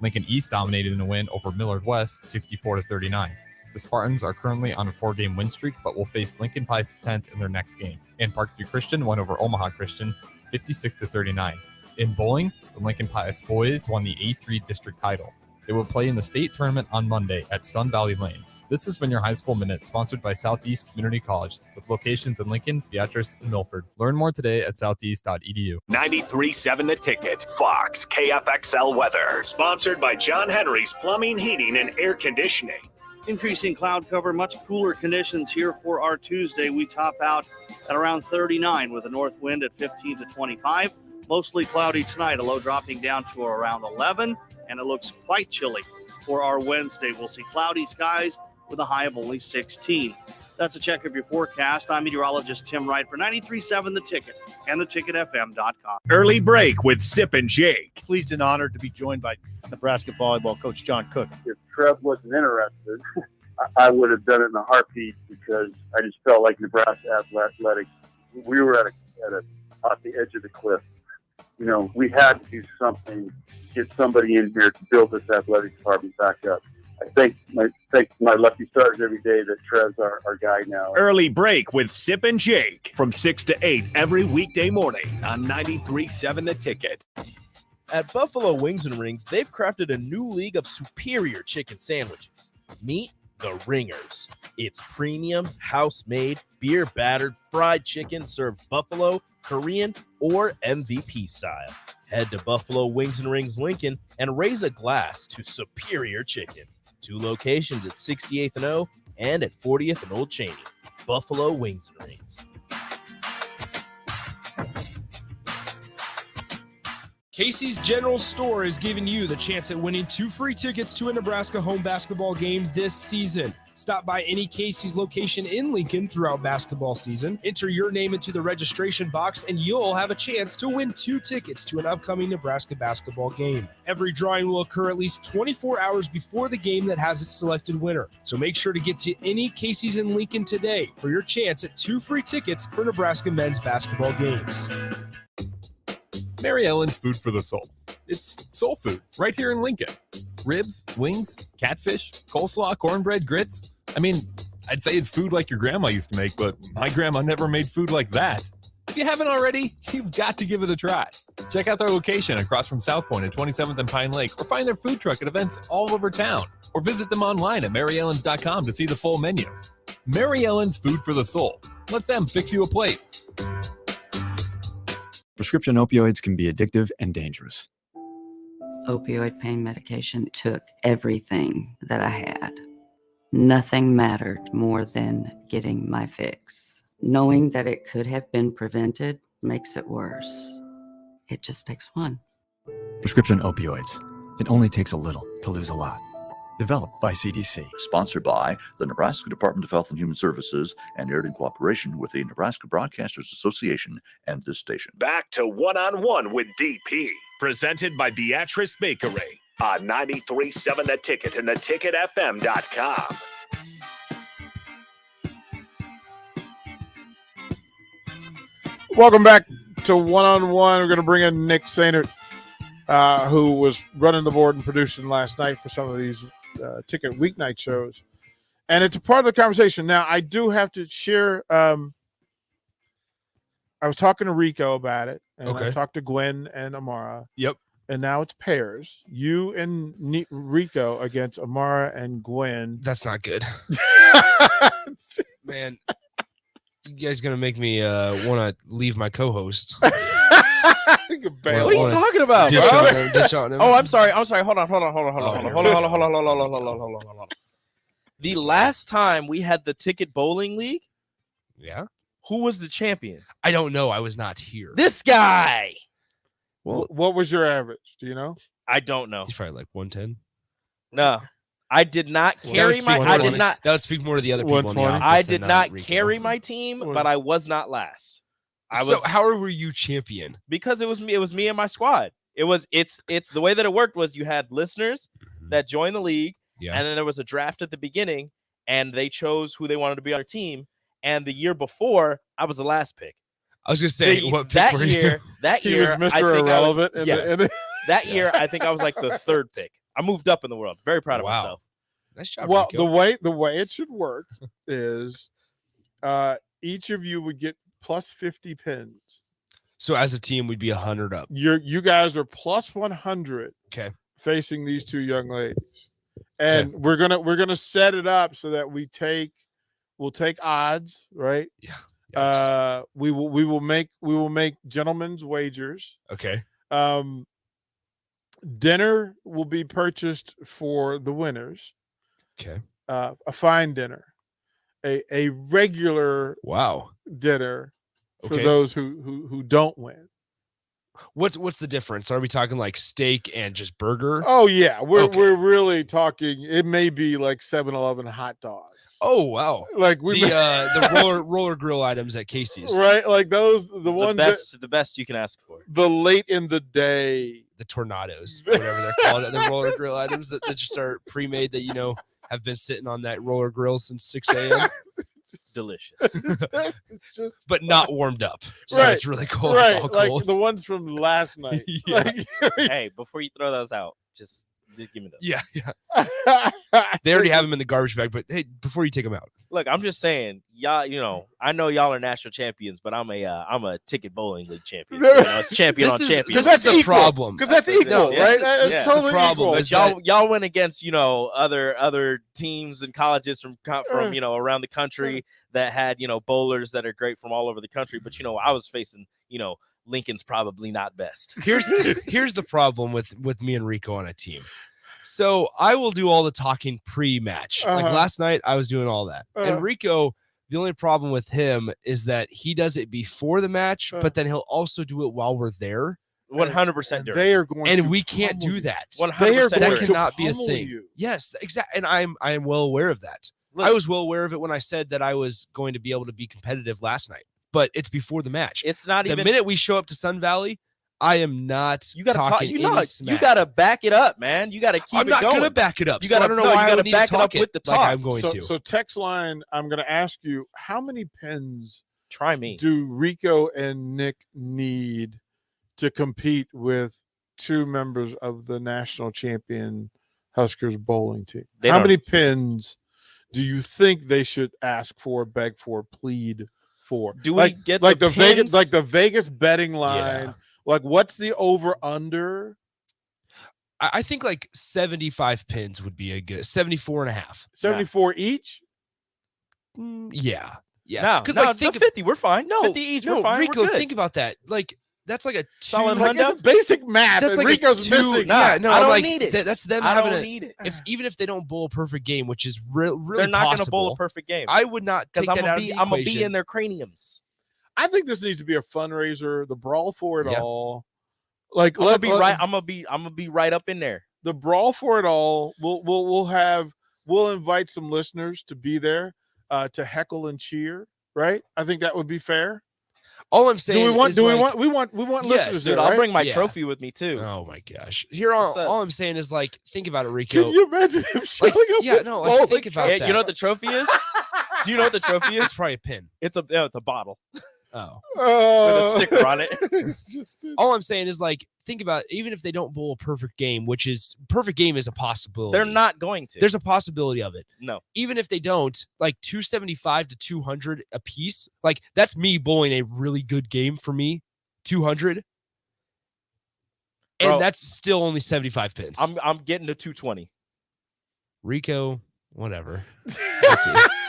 Speaker 5: Lincoln East dominated in a win over Millard West 64-39. The Spartans are currently on a 4-game win streak, but will face Lincoln Pius X in their next game. And Parkview Christian won over Omaha Christian 56-39. In bowling, the Lincoln Pius boys won the A3 district title. They will play in the state tournament on Monday at Sun Valley Lanes. This has been your High School Minute, sponsored by Southeast Community College, with locations in Lincoln, Beatrice, and Milford. Learn more today at southeast.edu.
Speaker 1: 93.7 The Ticket, Fox, KFXL Weather. Sponsored by John Henry's Plumbing, Heating, and Air Conditioning.
Speaker 6: Increasing cloud cover, much cooler conditions here for our Tuesday. We top out at around 39 with a north wind at 15 to 25. Mostly cloudy tonight, a low dropping down to around 11, and it looks quite chilly for our Wednesday. We'll see cloudy skies with a high of only 16. That's a check of your forecast. I'm meteorologist Tim Wright for 93.7 The Ticket and theticketfm.com.
Speaker 1: Early break with Sip and Jake.
Speaker 7: Pleased and honored to be joined by Nebraska volleyball coach John Cook.
Speaker 8: If Trev wasn't interested, I would have done it in a heartbeat, because I just felt like Nebraska athletics, we were at the edge of the cliff. We had to do something, get somebody in here to build this athletic department back up. I thank my lucky stars every day that Trev's our guy now.
Speaker 1: Early break with Sip and Jake from 6 to 8 every weekday morning on 93.7 The Ticket.
Speaker 3: At Buffalo Wings and Rings, they've crafted a new league of superior chicken sandwiches. Meet the Ringers. It's premium, house-made, beer-battered, fried chicken served buffalo, Korean, or MVP style. Head to Buffalo Wings and Rings Lincoln and raise a glass to superior chicken. 2 locations at 68th and O and at 40th and Old Cheney. Buffalo Wings and Rings.
Speaker 9: Casey's General Store is giving you the chance at winning 2 free tickets to a Nebraska home basketball game this season. Stop by any Casey's location in Lincoln throughout basketball season, enter your name into the registration box, and you'll have a chance to win 2 tickets to an upcoming Nebraska basketball game. Every drawing will occur at least 24 hours before the game that has its selected winner. So make sure to get to any Casey's in Lincoln today for your chance at 2 free tickets for Nebraska men's basketball games.
Speaker 5: Mary Ellen's Food for the Soul. It's soul food right here in Lincoln. Ribs, wings, catfish, coleslaw, cornbread, grits. I mean, I'd say it's food like your grandma used to make, but my grandma never made food like that. If you haven't already, you've got to give it a try. Check out their location across from South Point at 27th and Pine Lake, or find their food truck at events all over town, or visit them online at maryellens.com to see the full menu. Mary Ellen's Food for the Soul. Let them fix you a plate.
Speaker 10: Prescription opioids can be addictive and dangerous.
Speaker 11: Opioid pain medication took everything that I had. Nothing mattered more than getting my fix. Knowing that it could have been prevented makes it worse. It just takes one.
Speaker 10: Prescription opioids. It only takes a little to lose a lot. Developed by CDC.
Speaker 12: Sponsored by the Nebraska Department of Health and Human Services and aired in cooperation with the Nebraska Broadcasters Association and this station.
Speaker 1: Back to One-on-One with DP, presented by Beatrice Bakery on 93.7 The Ticket and theticketfm.com.
Speaker 2: Welcome back to One-on-One. We're going to bring in Nick Sainert, who was running the board and producing last night for some of these ticket weeknight shows. And it's a part of the conversation. Now, I do have to share. I was talking to Rico about it, and I talked to Gwen and Amara.
Speaker 9: Yep.
Speaker 2: And now it's pairs. You and Rico against Amara and Gwen.
Speaker 9: That's not good. Man, you guys going to make me want to leave my co-host.
Speaker 3: What are you talking about, bro?
Speaker 9: Ditch on him.
Speaker 3: Oh, I'm sorry. Hold on. The last time we had the Ticket Bowling League, who was the champion?
Speaker 9: I don't know. I was not here.
Speaker 3: This guy.
Speaker 2: Well, what was your average? Do you know?
Speaker 3: I don't know.
Speaker 9: He's probably like 110.
Speaker 3: No, I did not carry my. I did not.
Speaker 9: That would speak more to the other people in the office.
Speaker 3: I did not carry my team, but I was not last.
Speaker 9: So how were you champion?
Speaker 3: Because it was me. It was me and my squad. It's the way that it worked was you had listeners that joined the league, and then there was a draft at the beginning, and they chose who they wanted to be on their team. And the year before, I was the last pick.
Speaker 9: I was going to say
Speaker 3: that year.
Speaker 2: He was Mr. Irrelevant.
Speaker 3: That year, I think I was like the third pick. I moved up in the world. Very proud of myself.
Speaker 9: Nice job.
Speaker 2: Well,
Speaker 9: Rico.
Speaker 2: the way it should work is each of you would get plus 50 pins.
Speaker 9: So as a team, we'd be 100 up.
Speaker 2: You guys are plus 100.
Speaker 9: Okay.
Speaker 2: Facing these two young ladies, and we're gonna set it up so that we'll take odds, right?
Speaker 9: Yeah.
Speaker 2: We will make gentlemen's wagers.
Speaker 9: Okay.
Speaker 2: Dinner will be purchased for the winners.
Speaker 9: Okay.
Speaker 2: A fine dinner, a regular dinner for those who don't win.
Speaker 9: What's the difference? Are we talking like steak and just burger?
Speaker 2: Oh yeah, we're really talking. It may be like 7-Eleven hot dogs.
Speaker 9: Oh wow!
Speaker 2: Like
Speaker 9: the roller grill items at Casey's,
Speaker 2: right? Like those, the ones
Speaker 3: the best you can ask for.
Speaker 2: The late in the day,
Speaker 9: the tornadoes, whatever they're called, the roller grill items that just are pre-made that have been sitting on that roller grill since 6 a.m.
Speaker 3: Delicious,
Speaker 9: but not warmed up. So
Speaker 2: right,
Speaker 9: it's really cold.
Speaker 2: Right,
Speaker 9: it's all
Speaker 2: like
Speaker 9: cold.
Speaker 2: the ones from last night.
Speaker 3: Hey, before you throw those out, just Just give me those.
Speaker 9: Yeah. They already have him in the garbage bag, but hey, before you take him out.
Speaker 3: Look, I'm just saying, y'all. I know y'all are national champions, but I'm a ticket bowling league champion. So, it's champion on champion.
Speaker 9: This is the problem.
Speaker 2: Because that's equal, right?
Speaker 3: That's
Speaker 2: It's totally
Speaker 9: problem.
Speaker 2: equal.
Speaker 3: But y'all went against other teams and colleges from around the country that had bowlers that are great from all over the country. But I was facing Lincoln's probably not best.
Speaker 9: Here's the problem with me and Rico on a team. So I will do all the talking pre-match. Like last night, I was doing all that. And Rico, the only problem with him is that he does it before the match, but then he'll also do it while we're there.
Speaker 3: 100%.
Speaker 2: They are going,
Speaker 9: and we can't do that.
Speaker 3: 100%.
Speaker 9: That cannot be a thing.
Speaker 2: You.
Speaker 9: Yes, exactly. And I am well aware of that. Look, I was well aware of it when I said that I was going to be able to be competitive last night. But it's before the match.
Speaker 3: It's not even
Speaker 9: the minute we show up to Sun Valley. I am not.
Speaker 3: You gotta
Speaker 9: talking
Speaker 3: you gotta back it up, man. You gotta keep.
Speaker 9: I'm not
Speaker 3: going.
Speaker 9: gonna back it up.
Speaker 3: You gotta.
Speaker 9: I don't know why
Speaker 3: you
Speaker 9: I
Speaker 3: gotta
Speaker 9: would need
Speaker 3: back
Speaker 9: to
Speaker 3: it up
Speaker 9: talk
Speaker 3: with the talk.
Speaker 9: like I'm going to.
Speaker 2: So text line. I'm gonna ask you, how many pins?
Speaker 3: Try me.
Speaker 2: Do Rico and Nick need to compete with two members of the national champion Huskers bowling team? How many pins do you think they should ask for, beg for, plead for?
Speaker 3: Do we get
Speaker 2: like
Speaker 3: the
Speaker 2: Vegas, like the Vegas betting line?
Speaker 9: Yeah.
Speaker 2: Like, what's the over under?
Speaker 9: I think like 75 pins would be a good 74 and a half.
Speaker 2: 74 each?
Speaker 9: Yeah.
Speaker 3: No,
Speaker 9: because
Speaker 3: like think 50, we're fine.
Speaker 9: No,
Speaker 3: 50 each,
Speaker 9: no,
Speaker 3: we're fine.
Speaker 9: Rico,
Speaker 3: we're good.
Speaker 9: think about that. Like that's like a
Speaker 3: solid
Speaker 2: like, it's basic math.
Speaker 9: That's like
Speaker 2: Rico's missing.
Speaker 9: Yeah, no,
Speaker 3: I don't
Speaker 9: like,
Speaker 3: need it.
Speaker 9: That's them
Speaker 3: I
Speaker 9: having
Speaker 3: don't
Speaker 9: a.
Speaker 3: need it.
Speaker 9: Even if they don't bowl a perfect game, which is really
Speaker 3: they're not
Speaker 9: possible,
Speaker 3: gonna bowl a perfect game.
Speaker 9: I would not take that out of the
Speaker 3: I'm gonna
Speaker 9: equation.
Speaker 3: be in their craniums.
Speaker 2: I think this needs to be a fundraiser. The brawl for it
Speaker 9: Yeah.
Speaker 2: all. Like,
Speaker 3: I'm gonna be right. I'm gonna be right up in there.
Speaker 2: The brawl for it all. We'll invite some listeners to be there to heckle and cheer. Right? I think that would be fair.
Speaker 9: All I'm saying
Speaker 2: we want
Speaker 9: is like,
Speaker 2: we want listeners
Speaker 3: Dude,
Speaker 2: there,
Speaker 3: I'll
Speaker 2: right?
Speaker 3: bring my
Speaker 9: Yeah.
Speaker 3: trophy with me too.
Speaker 9: Oh my gosh! Here, all I'm saying is like, think about it, Rico.
Speaker 2: Can you imagine him showing
Speaker 9: Like,
Speaker 2: up?
Speaker 9: yeah,
Speaker 2: with
Speaker 9: no,
Speaker 2: bowling
Speaker 9: like, think about
Speaker 3: Hey,
Speaker 9: that.
Speaker 3: you know what the trophy is? Do you know what the trophy
Speaker 9: It's
Speaker 3: is?
Speaker 9: probably a pin.
Speaker 3: It's a bottle
Speaker 9: Oh.
Speaker 3: with a sticker on it.
Speaker 2: It's just
Speaker 9: All I'm saying is like, think about it, even if they don't bowl a perfect game, which is perfect game is a possibility.
Speaker 3: They're not going to.
Speaker 9: There's a possibility of it.
Speaker 3: No.
Speaker 9: Even if they don't, like 275 to 200 a piece, like that's me bowling a really good game for me, 200. And
Speaker 3: Bro,
Speaker 9: that's still only 75 pins.
Speaker 3: I'm getting to 220.
Speaker 9: Rico, whatever.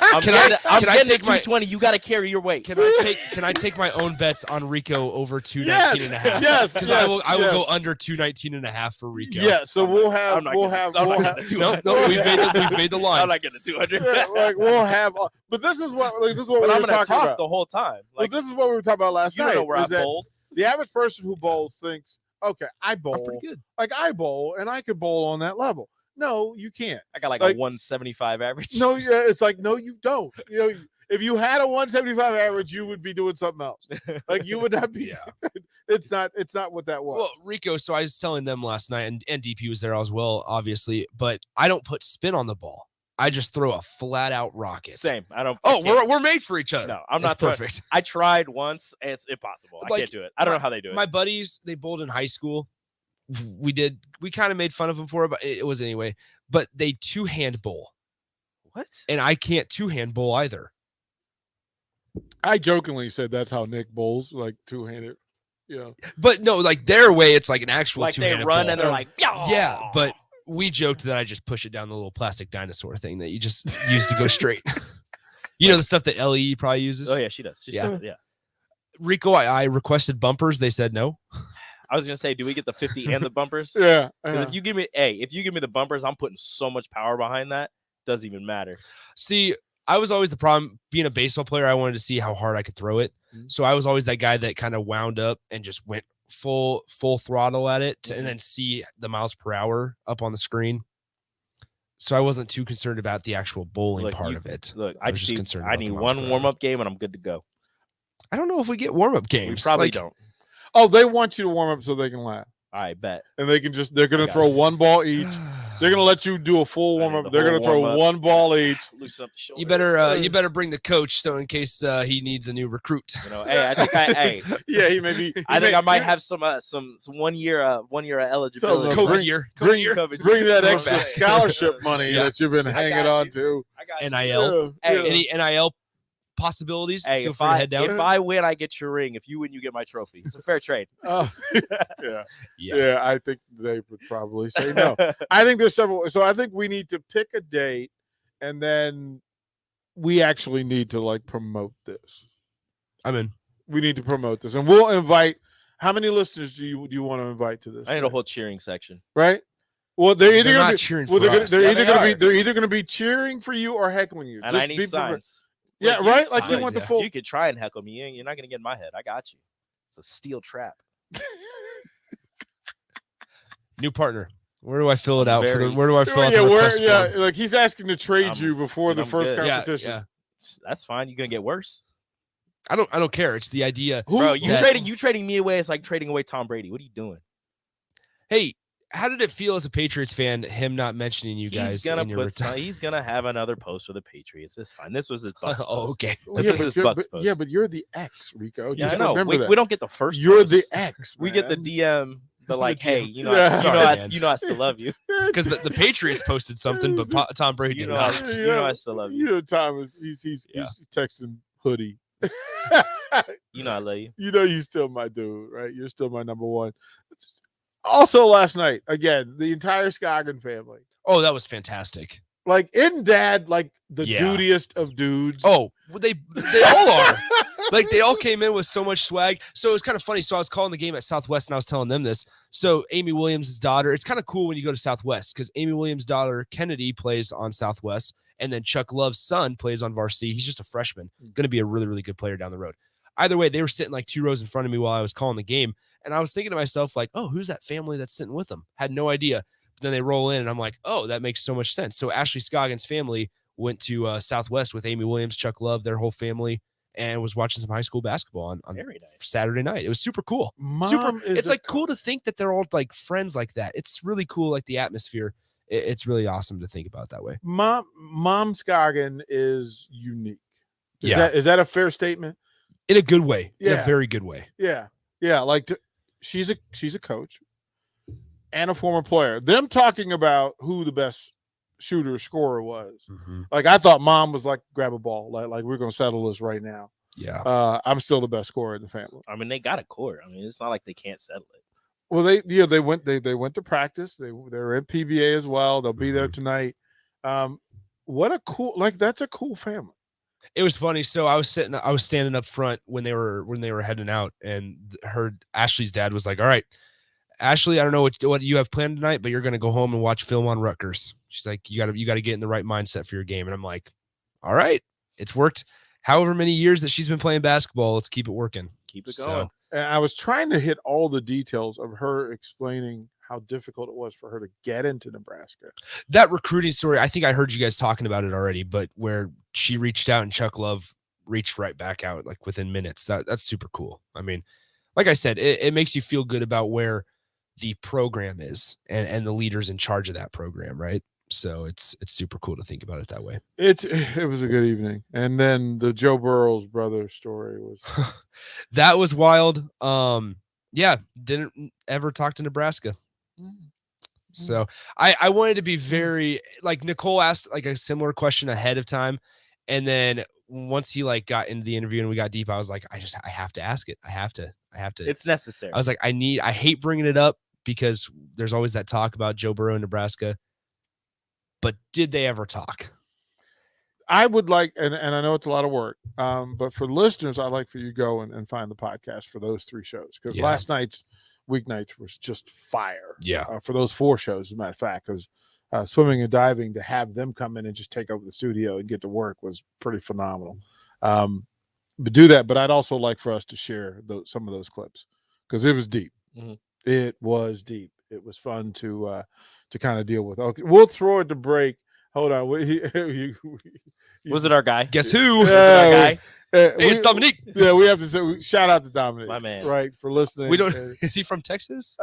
Speaker 3: I'm
Speaker 9: Can
Speaker 3: getting
Speaker 9: I
Speaker 3: to
Speaker 9: take my
Speaker 3: 220. You got to carry your weight.
Speaker 9: Can I take my own bets on Rico over 219 and a half?
Speaker 2: Yes,
Speaker 9: Because
Speaker 2: yes,
Speaker 9: I will go
Speaker 2: yes.
Speaker 9: under 219 and a half for Rico.
Speaker 2: Yeah, so we'll have
Speaker 3: I'm not getting to
Speaker 9: No,
Speaker 3: 200.
Speaker 9: we've made the line.
Speaker 3: I'm not getting to 200.
Speaker 2: yeah, like we'll have but this is what
Speaker 3: but
Speaker 2: we
Speaker 3: I'm
Speaker 2: were
Speaker 3: gonna
Speaker 2: talking
Speaker 3: talk
Speaker 2: about.
Speaker 3: the whole time. Like,
Speaker 2: But this is what we were talking about last
Speaker 3: you
Speaker 2: night.
Speaker 3: don't know where I
Speaker 2: is that
Speaker 3: bowled.
Speaker 2: the average person who bowls thinks, okay, I bowl.
Speaker 9: I'm pretty good.
Speaker 2: Like I bowl and I could bowl on that level. No, you can't.
Speaker 3: I got like
Speaker 2: Like-
Speaker 3: a 175 average.
Speaker 2: No, yeah, it's like no, you don't. You know, if you had a 175 average, you would be doing something else. Like you would not be.
Speaker 9: Yeah.
Speaker 2: It's not what that was.
Speaker 9: Well, Rico, so I was telling them last night, and DP was there as well, obviously, but I don't put spin on the ball. I just throw a flat out rocket.
Speaker 3: Same. I don't.
Speaker 9: Oh,
Speaker 3: I can't.
Speaker 9: we're made for each other.
Speaker 3: No, I'm
Speaker 9: That's
Speaker 3: not throwing-
Speaker 9: perfect.
Speaker 3: I tried once. It's impossible. I
Speaker 9: Like,
Speaker 3: can't do it. I don't know how they do it.
Speaker 9: My buddies, they bowled in high school. We kind of made fun of them for it, but it was anyway. But they 2-hand bowl,
Speaker 3: What?
Speaker 9: and I can't 2-hand bowl either.
Speaker 2: I jokingly said that's how Nick bowls, like two-handed. Yeah.
Speaker 9: But no, like their way, it's like an actual
Speaker 3: Like they
Speaker 9: 2-handed
Speaker 3: run
Speaker 9: bowl.
Speaker 3: and they're like,
Speaker 9: Yeah, but we joked that I just push it down the little plastic dinosaur thing that you just use to go straight. You know the stuff that LE probably uses.
Speaker 3: Oh yeah, she does.
Speaker 9: Yeah.
Speaker 3: Yeah.
Speaker 9: Rico, I requested bumpers. They said no.
Speaker 3: I was gonna say, do we get the 50 and the bumpers?
Speaker 2: Yeah.
Speaker 3: 'Cause if you give me the bumpers, I'm putting so much power behind that. Doesn't even matter.
Speaker 9: See, I was always the problem being a baseball player. I wanted to see how hard I could throw it. So I was always that guy that kind of wound up and just went full throttle at it and then see the miles per hour up on the screen. So I wasn't too concerned about the actual bowling
Speaker 3: Look,
Speaker 9: part
Speaker 3: you-
Speaker 9: of it.
Speaker 3: Look,
Speaker 9: I was just concerned
Speaker 3: I
Speaker 9: about the
Speaker 3: need
Speaker 9: miles
Speaker 3: one
Speaker 9: per hour.
Speaker 3: warm up game and I'm good to go.
Speaker 9: I don't know if we get warm up games.
Speaker 3: We probably
Speaker 9: Like,
Speaker 3: don't.
Speaker 2: Oh, they want you to warm up so they can laugh.
Speaker 3: I bet.
Speaker 2: And they're going to
Speaker 3: got
Speaker 2: throw
Speaker 3: it.
Speaker 2: one ball each. They're going to let you do a full warm up. They're going to throw one ball each.
Speaker 3: Loosen up the shoulder.
Speaker 9: You better bring the coach so in case he needs a new recruit.
Speaker 3: Hey, I think
Speaker 2: yeah, he may be.
Speaker 3: I might have some 1 year eligibility.
Speaker 2: Bring that
Speaker 3: COVID
Speaker 2: extra
Speaker 3: year.
Speaker 2: scholarship money that you've been hanging on to.
Speaker 3: I got you.
Speaker 9: NIL. Any NIL possibilities?
Speaker 3: Hey,
Speaker 9: feel
Speaker 3: if
Speaker 9: free to head down.
Speaker 3: If I win, I get your ring. If you win, you get my trophy. It's a fair trade.
Speaker 2: Yeah, I think they would probably say no. I think there's several. So I think we need to pick a date, and then we actually need to promote this.
Speaker 9: I'm in.
Speaker 2: We need to promote this, and we'll invite. How many listeners do you want to invite to this?
Speaker 3: I need a whole cheering section.
Speaker 2: Right. Well, they're either
Speaker 9: not
Speaker 2: going to
Speaker 9: cheering
Speaker 2: well,
Speaker 9: for
Speaker 2: they're
Speaker 9: us.
Speaker 2: either going to be cheering for you or heckling you.
Speaker 3: And
Speaker 2: Just
Speaker 3: I need
Speaker 2: be
Speaker 3: signs.
Speaker 2: Yeah,
Speaker 3: You
Speaker 2: right. Like
Speaker 3: signs,
Speaker 2: you want the full.
Speaker 3: You could try and heckle me. You're not gonna get in my head. I got you. It's a steel trap.
Speaker 9: New partner. Where do I fill it out?
Speaker 3: Very-
Speaker 9: Where do I fill out the request form?
Speaker 2: Like he's asking to trade you before the
Speaker 3: I'm
Speaker 2: first
Speaker 3: good.
Speaker 2: competition.
Speaker 9: Yeah.
Speaker 3: That's fine. You're gonna get worse,
Speaker 9: I don't care. It's the idea.
Speaker 3: bro. You
Speaker 9: that-
Speaker 3: trading me away is like trading away Tom Brady. What are you doing?
Speaker 9: Hey, how did it feel as a Patriots fan? Him not mentioning you guys.
Speaker 3: He's gonna
Speaker 9: in your
Speaker 3: he's gonna have another post for the Patriots. It's fine. This was his Bucks.
Speaker 9: Oh,
Speaker 3: post.
Speaker 9: okay.
Speaker 3: This was his Bucks post.
Speaker 2: Yeah, but you're the X, Rico.
Speaker 3: Yeah, I
Speaker 2: Just
Speaker 3: know.
Speaker 2: remember that.
Speaker 3: We don't get the first.
Speaker 2: You're
Speaker 3: post.
Speaker 2: the X.
Speaker 3: We get the
Speaker 2: man.
Speaker 3: DM. But like, hey,
Speaker 2: Yeah. Sorry,
Speaker 3: I still love you.
Speaker 9: Because the Patriots posted something, but Tom Brady did not.
Speaker 3: I still love you.
Speaker 2: You know, Thomas. He's texting hoodie.
Speaker 3: You know I love you.
Speaker 2: You know you're still my dude, right? You're still my number one. Also, last night, again, the entire Scoggin family.
Speaker 9: Oh, that was fantastic.
Speaker 2: Like, isn't Dad like the
Speaker 9: Yeah.
Speaker 2: dudiest of dudes?
Speaker 9: Oh, well, they all are. Like, they all came in with so much swag. So it was kind of funny. So I was calling the game at Southwest, and I was telling them this. So Amy Williams' daughter, it's kind of cool when you go to Southwest because Amy Williams' daughter, Kennedy, plays on Southwest, and then Chuck Love's son plays on varsity. He's just a freshman, going to be a really, really good player down the road. Either way, they were sitting like 2 rows in front of me while I was calling the game, and I was thinking to myself, like, oh, who's that family that's sitting with them? Had no idea. But then they roll in, and I'm like, oh, that makes so much sense. So Ashley Scoggins' family went to Southwest with Amy Williams, Chuck Love, their whole family, and was watching some high school basketball on
Speaker 3: Very nice.
Speaker 9: Saturday night. It was super cool.
Speaker 2: Mom is
Speaker 9: It's
Speaker 2: a-
Speaker 9: like cool to think that they're all like friends like that. It's really cool, like the atmosphere. It's really awesome to think about that way.
Speaker 2: Mom Scoggin is unique.
Speaker 9: Yeah.
Speaker 2: Is that a fair statement?
Speaker 9: In a good way. In
Speaker 2: Yeah.
Speaker 9: a very good way.
Speaker 2: Yeah. Like she's a coach and a former player. Them talking about who the best shooter or scorer was. Like, I thought Mom was like, grab a ball. Like we're gonna settle this right now.
Speaker 9: Yeah.
Speaker 2: I'm still the best scorer in the family.
Speaker 3: I mean, they got a core. I mean, it's not like they can't settle it.
Speaker 2: Well, they went to practice. They're in PBA as well. They'll be there tonight. What a cool, that's a cool family.
Speaker 9: It was funny. So I was standing up front when they were heading out, and heard Ashley's dad was like, all right, Ashley, I don't know what you have planned tonight, but you're going to go home and watch film on Rutgers. She's like, you got to get in the right mindset for your game. And I'm like, all right, it's worked however many years that she's been playing basketball. Let's keep it working.
Speaker 3: Keep it going.
Speaker 2: And I was trying to hit all the details of her explaining how difficult it was for her to get into Nebraska.
Speaker 9: That recruiting story, I think I heard you guys talking about it already, but where she reached out and Chuck Love reached right back out like within minutes. That's super cool. I mean, like I said, it makes you feel good about where the program is and the leaders in charge of that program, right? So it's super cool to think about it that way.
Speaker 2: It was a good evening. And then the Joe Burrow's brother story was
Speaker 9: That was wild. Yeah, didn't ever talk to Nebraska. So I wanted to be very, like, Nicole asked like a similar question ahead of time, and then once he like got into the interview and we got deep, I was like, I have to ask it. I have to.
Speaker 3: It's necessary.
Speaker 9: I was like, I hate bringing it up because there's always that talk about Joe Burrow in Nebraska, but did they ever talk?
Speaker 2: I would like, and I know it's a lot of work, but for listeners, I'd like for you to go and find the podcast for those 3 shows, because last night's weeknights was just fire.
Speaker 9: Yeah.
Speaker 2: For those 4 shows, as a matter of fact, because swimming and diving, to have them come in and just take over the studio and get to work was pretty phenomenal. But do that. But I'd also like for us to share some of those clips, because it was deep.
Speaker 3: Mm-hmm.
Speaker 2: It was deep. It was fun to kind of deal with. Okay, we'll throw it to break. Hold on.
Speaker 3: Was it our guy?
Speaker 9: Guess who?
Speaker 3: Was it our guy?
Speaker 2: Hey,
Speaker 9: it's Dominique.
Speaker 2: Yeah, we have to say shout out to Dominic,
Speaker 3: My man.
Speaker 2: right, for listening.
Speaker 9: We don't. Is he from Texas?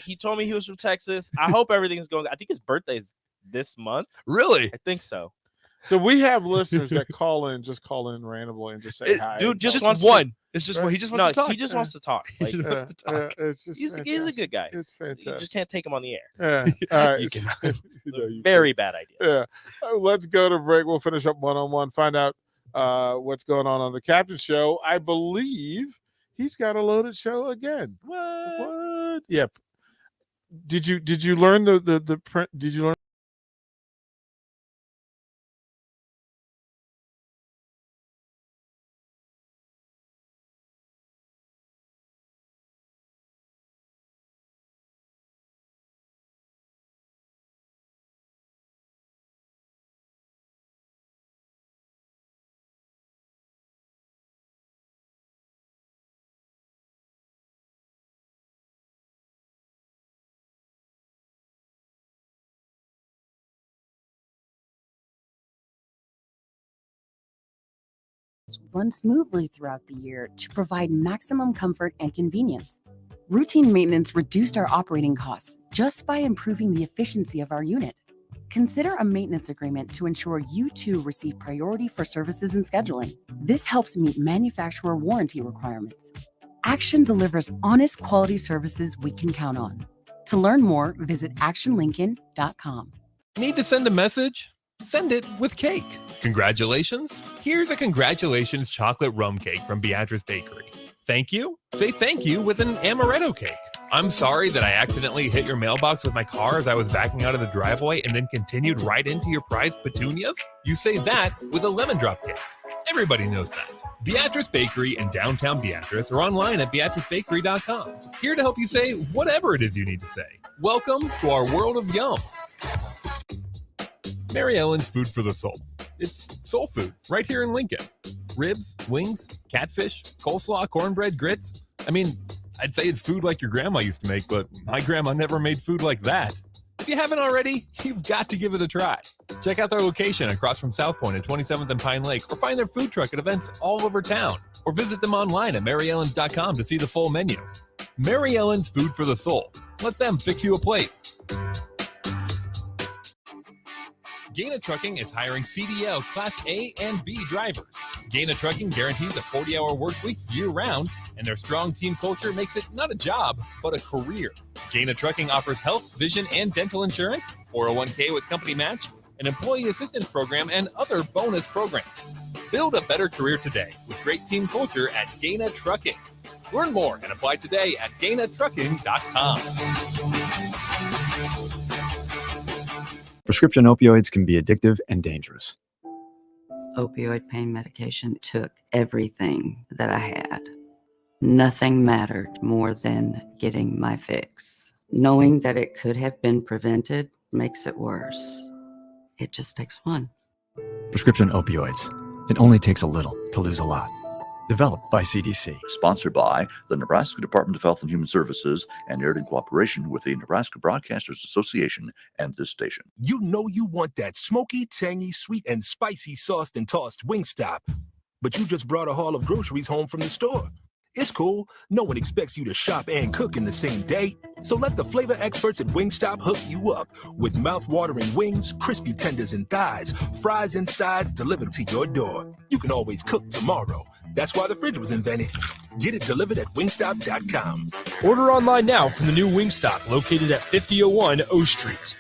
Speaker 3: He told me he was from Texas. I hope everything's going. I think his birthday's this month.
Speaker 9: Really?
Speaker 3: I think so.
Speaker 2: So we have listeners that call in randomly and just say hi.
Speaker 3: Dude,
Speaker 9: Just
Speaker 3: wants
Speaker 9: one. It's just he just wants to talk.
Speaker 3: He just wants to talk. Like,
Speaker 9: He wants to talk.
Speaker 2: It's just
Speaker 3: he's a good guy.
Speaker 2: It's fantastic.
Speaker 3: You just can't take him on the air.
Speaker 2: Yeah. All right.
Speaker 9: You cannot.
Speaker 2: No, you
Speaker 3: Very bad idea.
Speaker 2: Yeah. Let's go to break. We'll finish up one-on-one, find out what's going on the Captain Show. I believe he's got a loaded show again. What? Yep. Did you learn the print? Did you learn?
Speaker 13: Run smoothly throughout the year to provide maximum comfort and convenience. Routine maintenance reduced our operating costs just by improving the efficiency of our unit. Consider a maintenance agreement to ensure you too receive priority for services and scheduling. This helps meet manufacturer warranty requirements. Action delivers honest quality services we can count on. To learn more, visit actionlincoln.com.
Speaker 9: Need to send a message? Send it with cake. Congratulations. Here's a congratulations chocolate rum cake from Beatrice Bakery. Thank you. Say thank you with an amaretto cake. I'm sorry that I accidentally hit your mailbox with my car as I was backing out of the driveway and then continued right into your prized petunias. You say that with a lemon drop cake. Everybody knows that. Beatrice Bakery in downtown Beatrice or online at beatricebakery.com. Here to help you say whatever it is you need to say. Welcome to our world of yum. Mary Ellen's Food for the Soul. It's soul food right here in Lincoln. Ribs, wings, catfish, coleslaw, cornbread, grits. I mean, I'd say it's food like your grandma used to make, but my grandma never made food like that. If you haven't already, you've got to give it a try. Check out their location across from South Point at 27th and Pine Lake, or find their food truck at events all over town, or visit them online at maryellens.com to see the full menu. Mary Ellen's Food for the Soul. Let them fix you a plate. Gaina Trucking is hiring CDL Class A and B drivers. Gaina Trucking guarantees a 40-hour work week year-round, and their strong team culture makes it not a job, but a career. Gaina Trucking offers health, vision, and dental insurance, 401k with company match, an employee assistance program, and other bonus programs. Build a better career today with great team culture at Gaina Trucking. Learn more and apply today at gainatrucking.com.
Speaker 10: Prescription opioids can be addictive and dangerous.
Speaker 11: Opioid pain medication took everything that I had. Nothing mattered more than getting my fix. Knowing that it could have been prevented makes it worse. It just takes one.
Speaker 10: Prescription opioids. It only takes a little to lose a lot. Developed by CDC.
Speaker 12: Sponsored by the Nebraska Department of Health and Human Services and aired in cooperation with the Nebraska Broadcasters Association and this station.
Speaker 14: You know you want that smoky, tangy, sweet, and spicy sauced and tossed Wingstop. But you just brought a haul of groceries home from the store. It's cool. No one expects you to shop and cook in the same day. So let the flavor experts at Wingstop hook you up with mouth-watering wings, crispy tenders and thighs, fries and sides delivered to your door. You can always cook tomorrow. That's why the fridge was invented. Get it delivered at wingstop.com.
Speaker 9: Order online now from the new Wingstop located at 5001 O Street.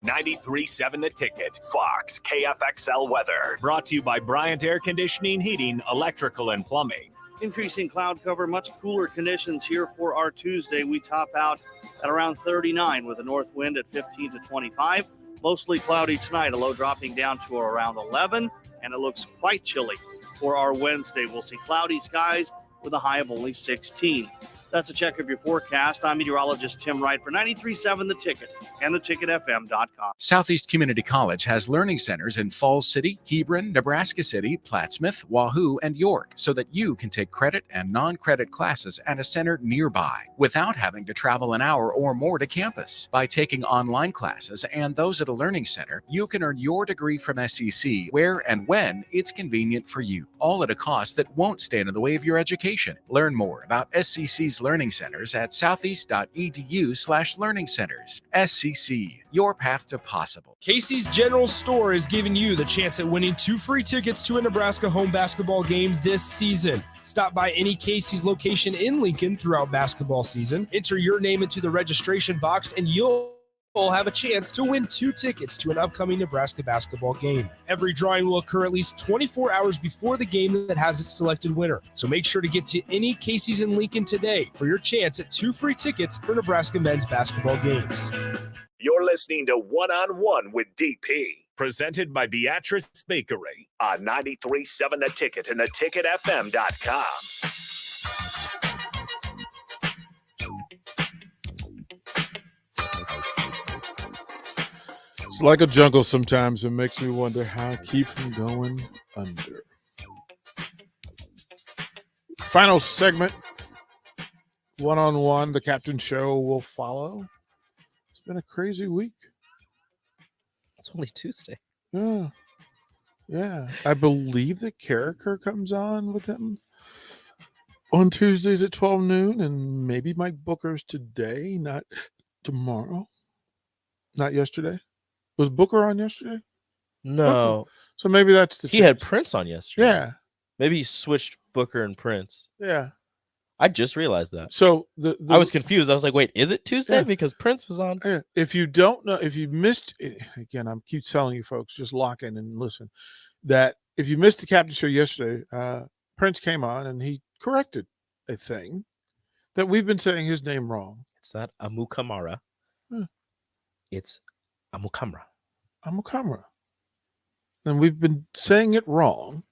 Speaker 1: 93.7 The Ticket, Fox, KFXL weather. Brought to you by Bryant Air Conditioning, Heating, Electrical, and Plumbing.
Speaker 6: Increasing cloud cover, much cooler conditions here for our Tuesday. We top out at around 39 with a north wind at 15 to 25. Mostly cloudy tonight, a low dropping down to around 11, and it looks quite chilly for our Wednesday. We'll see cloudy skies with a high of only 16. That's a check of your forecast. I'm meteorologist Tim Wright for 93.7 The Ticket and theticketfm.com.
Speaker 15: Southeast Community College has learning centers in Falls City, Hebron, Nebraska City, Plattsmouth, Wahoo, and York so that you can take credit and non-credit classes at a center nearby without having to travel an hour or more to campus. By taking online classes and those at a learning center, you can earn your degree from SEC where and when it's convenient for you, all at a cost that won't stand in the way of your education. Learn more about SCC's learning centers at southeast.edu/learning centers. SCC, your path to possible.
Speaker 9: Casey's General Store is giving you the chance at winning 2 free tickets to a Nebraska home basketball game this season. Stop by any Casey's location in Lincoln throughout basketball season. Enter your name into the registration box and you'll have a chance to win 2 tickets to an upcoming Nebraska basketball game. Every drawing will occur at least 24 hours before the game that has its selected winner. So make sure to get to any Casey's in Lincoln today for your chance at 2 free tickets for Nebraska men's basketball games.
Speaker 1: You're listening to One on One with DP, presented by Beatrice Bakery on 93.7 The Ticket and theticketfm.com.
Speaker 2: It's like a jungle sometimes. It makes me wonder how I keep from going under. Final segment, one-on-one. The Captain Show will follow. It's been a crazy week.
Speaker 3: It's only Tuesday.
Speaker 2: Yeah. I believe that Carricker comes on with him on Tuesdays at 12 noon, and maybe Mike Booker's today, not tomorrow, not yesterday. Was Booker on yesterday?
Speaker 3: No.
Speaker 2: So maybe that's the
Speaker 3: He
Speaker 2: change.
Speaker 3: had Prince on yesterday.
Speaker 2: Yeah.
Speaker 3: Maybe he switched Booker and Prince.
Speaker 2: Yeah.
Speaker 3: I just realized that.
Speaker 2: So
Speaker 3: I was confused. I was like, wait, is it Tuesday?
Speaker 2: Yeah.
Speaker 3: Because Prince was on.
Speaker 2: Yeah. If you don't know, if you missed, again, I'm keep telling you folks, just lock in and listen, that if you missed the Captain Show yesterday, Prince came on and he corrected a thing that we've been saying his name wrong.
Speaker 3: It's not Amukamara. It's Amukamara.
Speaker 2: Amukamara. And we've been saying it wrong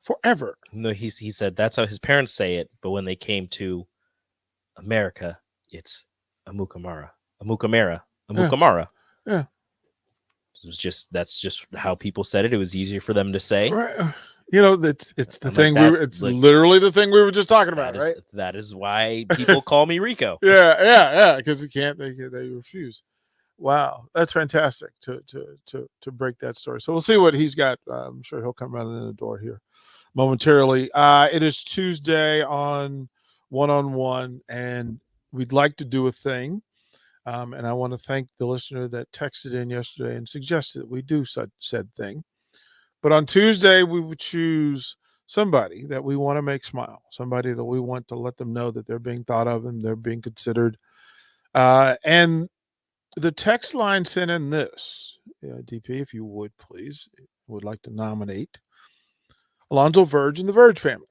Speaker 2: forever.
Speaker 3: No, he said that's how his parents say it, but when they came to America, it's Amukamara. Amukamara.
Speaker 2: Yeah.
Speaker 3: That's just how people said it. It was easier for them to say.
Speaker 2: Right. You know, it's the
Speaker 3: I'm
Speaker 2: thing
Speaker 3: like,
Speaker 2: it's literally the thing we were just talking about, right?
Speaker 3: That is why people call me Rico.
Speaker 2: Yeah, because they refuse. Wow, that's fantastic to break that story. So we'll see what he's got. I'm sure he'll come running in the door here momentarily. It is Tuesday on one-on-one, and we'd like to do a thing. And I want to thank the listener that texted in yesterday and suggested that we do said thing. But on Tuesday, we would choose somebody that we want to make smile, somebody that we want to let them know that they're being thought of and they're being considered. And the text line sent in this, DP, if you would please, would like to nominate Alonzo Verge and the Verge family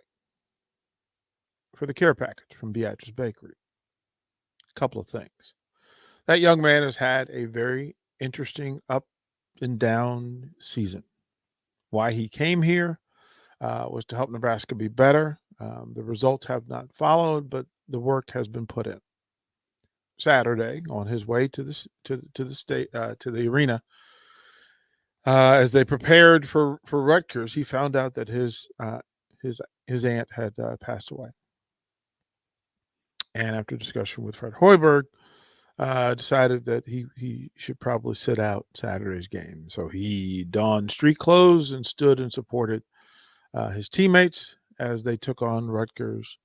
Speaker 2: for the care package from Beatrice Bakery. A couple of things. That young man has had a very interesting up and down season. Why he came here was to help Nebraska be better. The results have not followed, but the work has been put in. Saturday, on his way to the arena, as they prepared for Rutgers, he found out that his aunt had passed away. And after discussion with Fred Hoiberg, decided that he should probably sit out Saturday's game. So he donned street clothes and stood and supported his teammates as they took on Rutgers.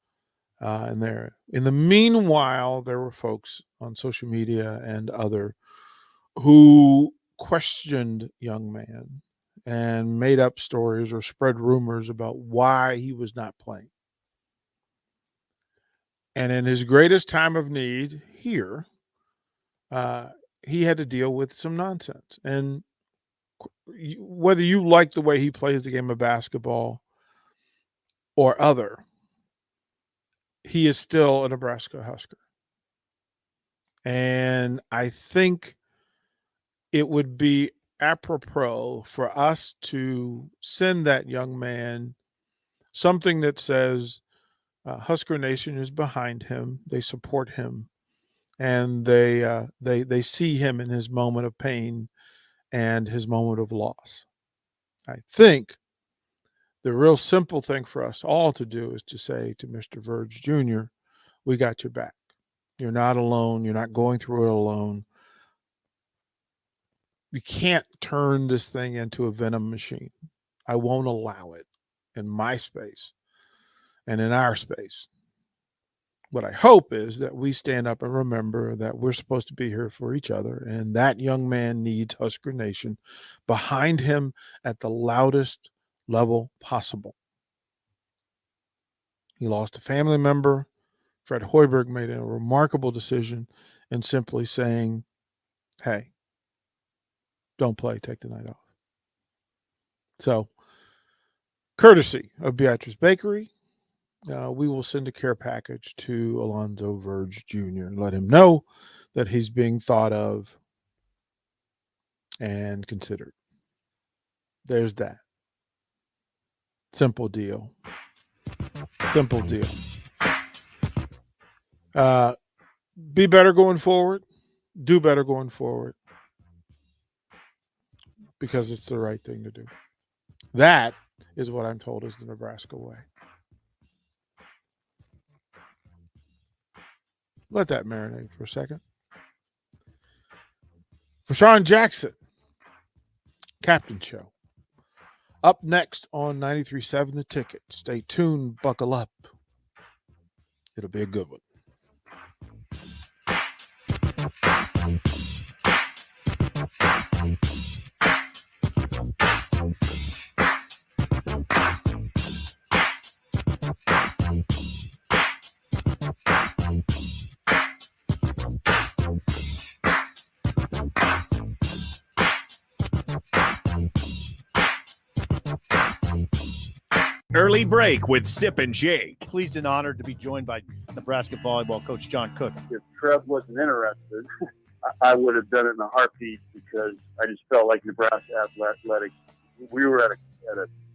Speaker 2: And there, in the meanwhile, there were folks on social media and other who questioned young man and made up stories or spread rumors about why he was not playing. And in his greatest time of need here, he had to deal with some nonsense. And whether you like the way he plays the game of basketball or other, he is still a Nebraska Husker. And I think it would be apropos for us to send that young man something that says, Husker Nation is behind him. They support him, and they see him in his moment of pain and his moment of loss. I think the real simple thing for us all to do is to say to Mr. Verge Jr., we got your back. You're not alone. You're not going through it alone. You can't turn this thing into a venom machine. I won't allow it in my space and in our space. What I hope is that we stand up and remember that we're supposed to be here for each other, and that young man needs Husker Nation behind him at the loudest level possible. He lost a family member. Fred Hoiberg made a remarkable decision in simply saying, hey, don't play, take the night off. So, courtesy of Beatrice Bakery, we will send a care package to Alonzo Verge Jr. and let him know that he's being thought of and considered. There's that. Simple deal. Simple deal. Be better going forward. Do better going forward. Because it's the right thing to do. That is what I'm told is the Nebraska way. Let that marinate for a second. For Sean Jackson, Captain Show. Up next on 93.7 The Ticket. Stay tuned. Buckle up. It'll be a good one.
Speaker 1: Early break with Sip and Jake.
Speaker 7: Pleased and honored to be joined by Nebraska volleyball coach John Cook.
Speaker 8: If Trev wasn't interested, I would have done it in a heartbeat because I just felt like Nebraska athletics. We were at a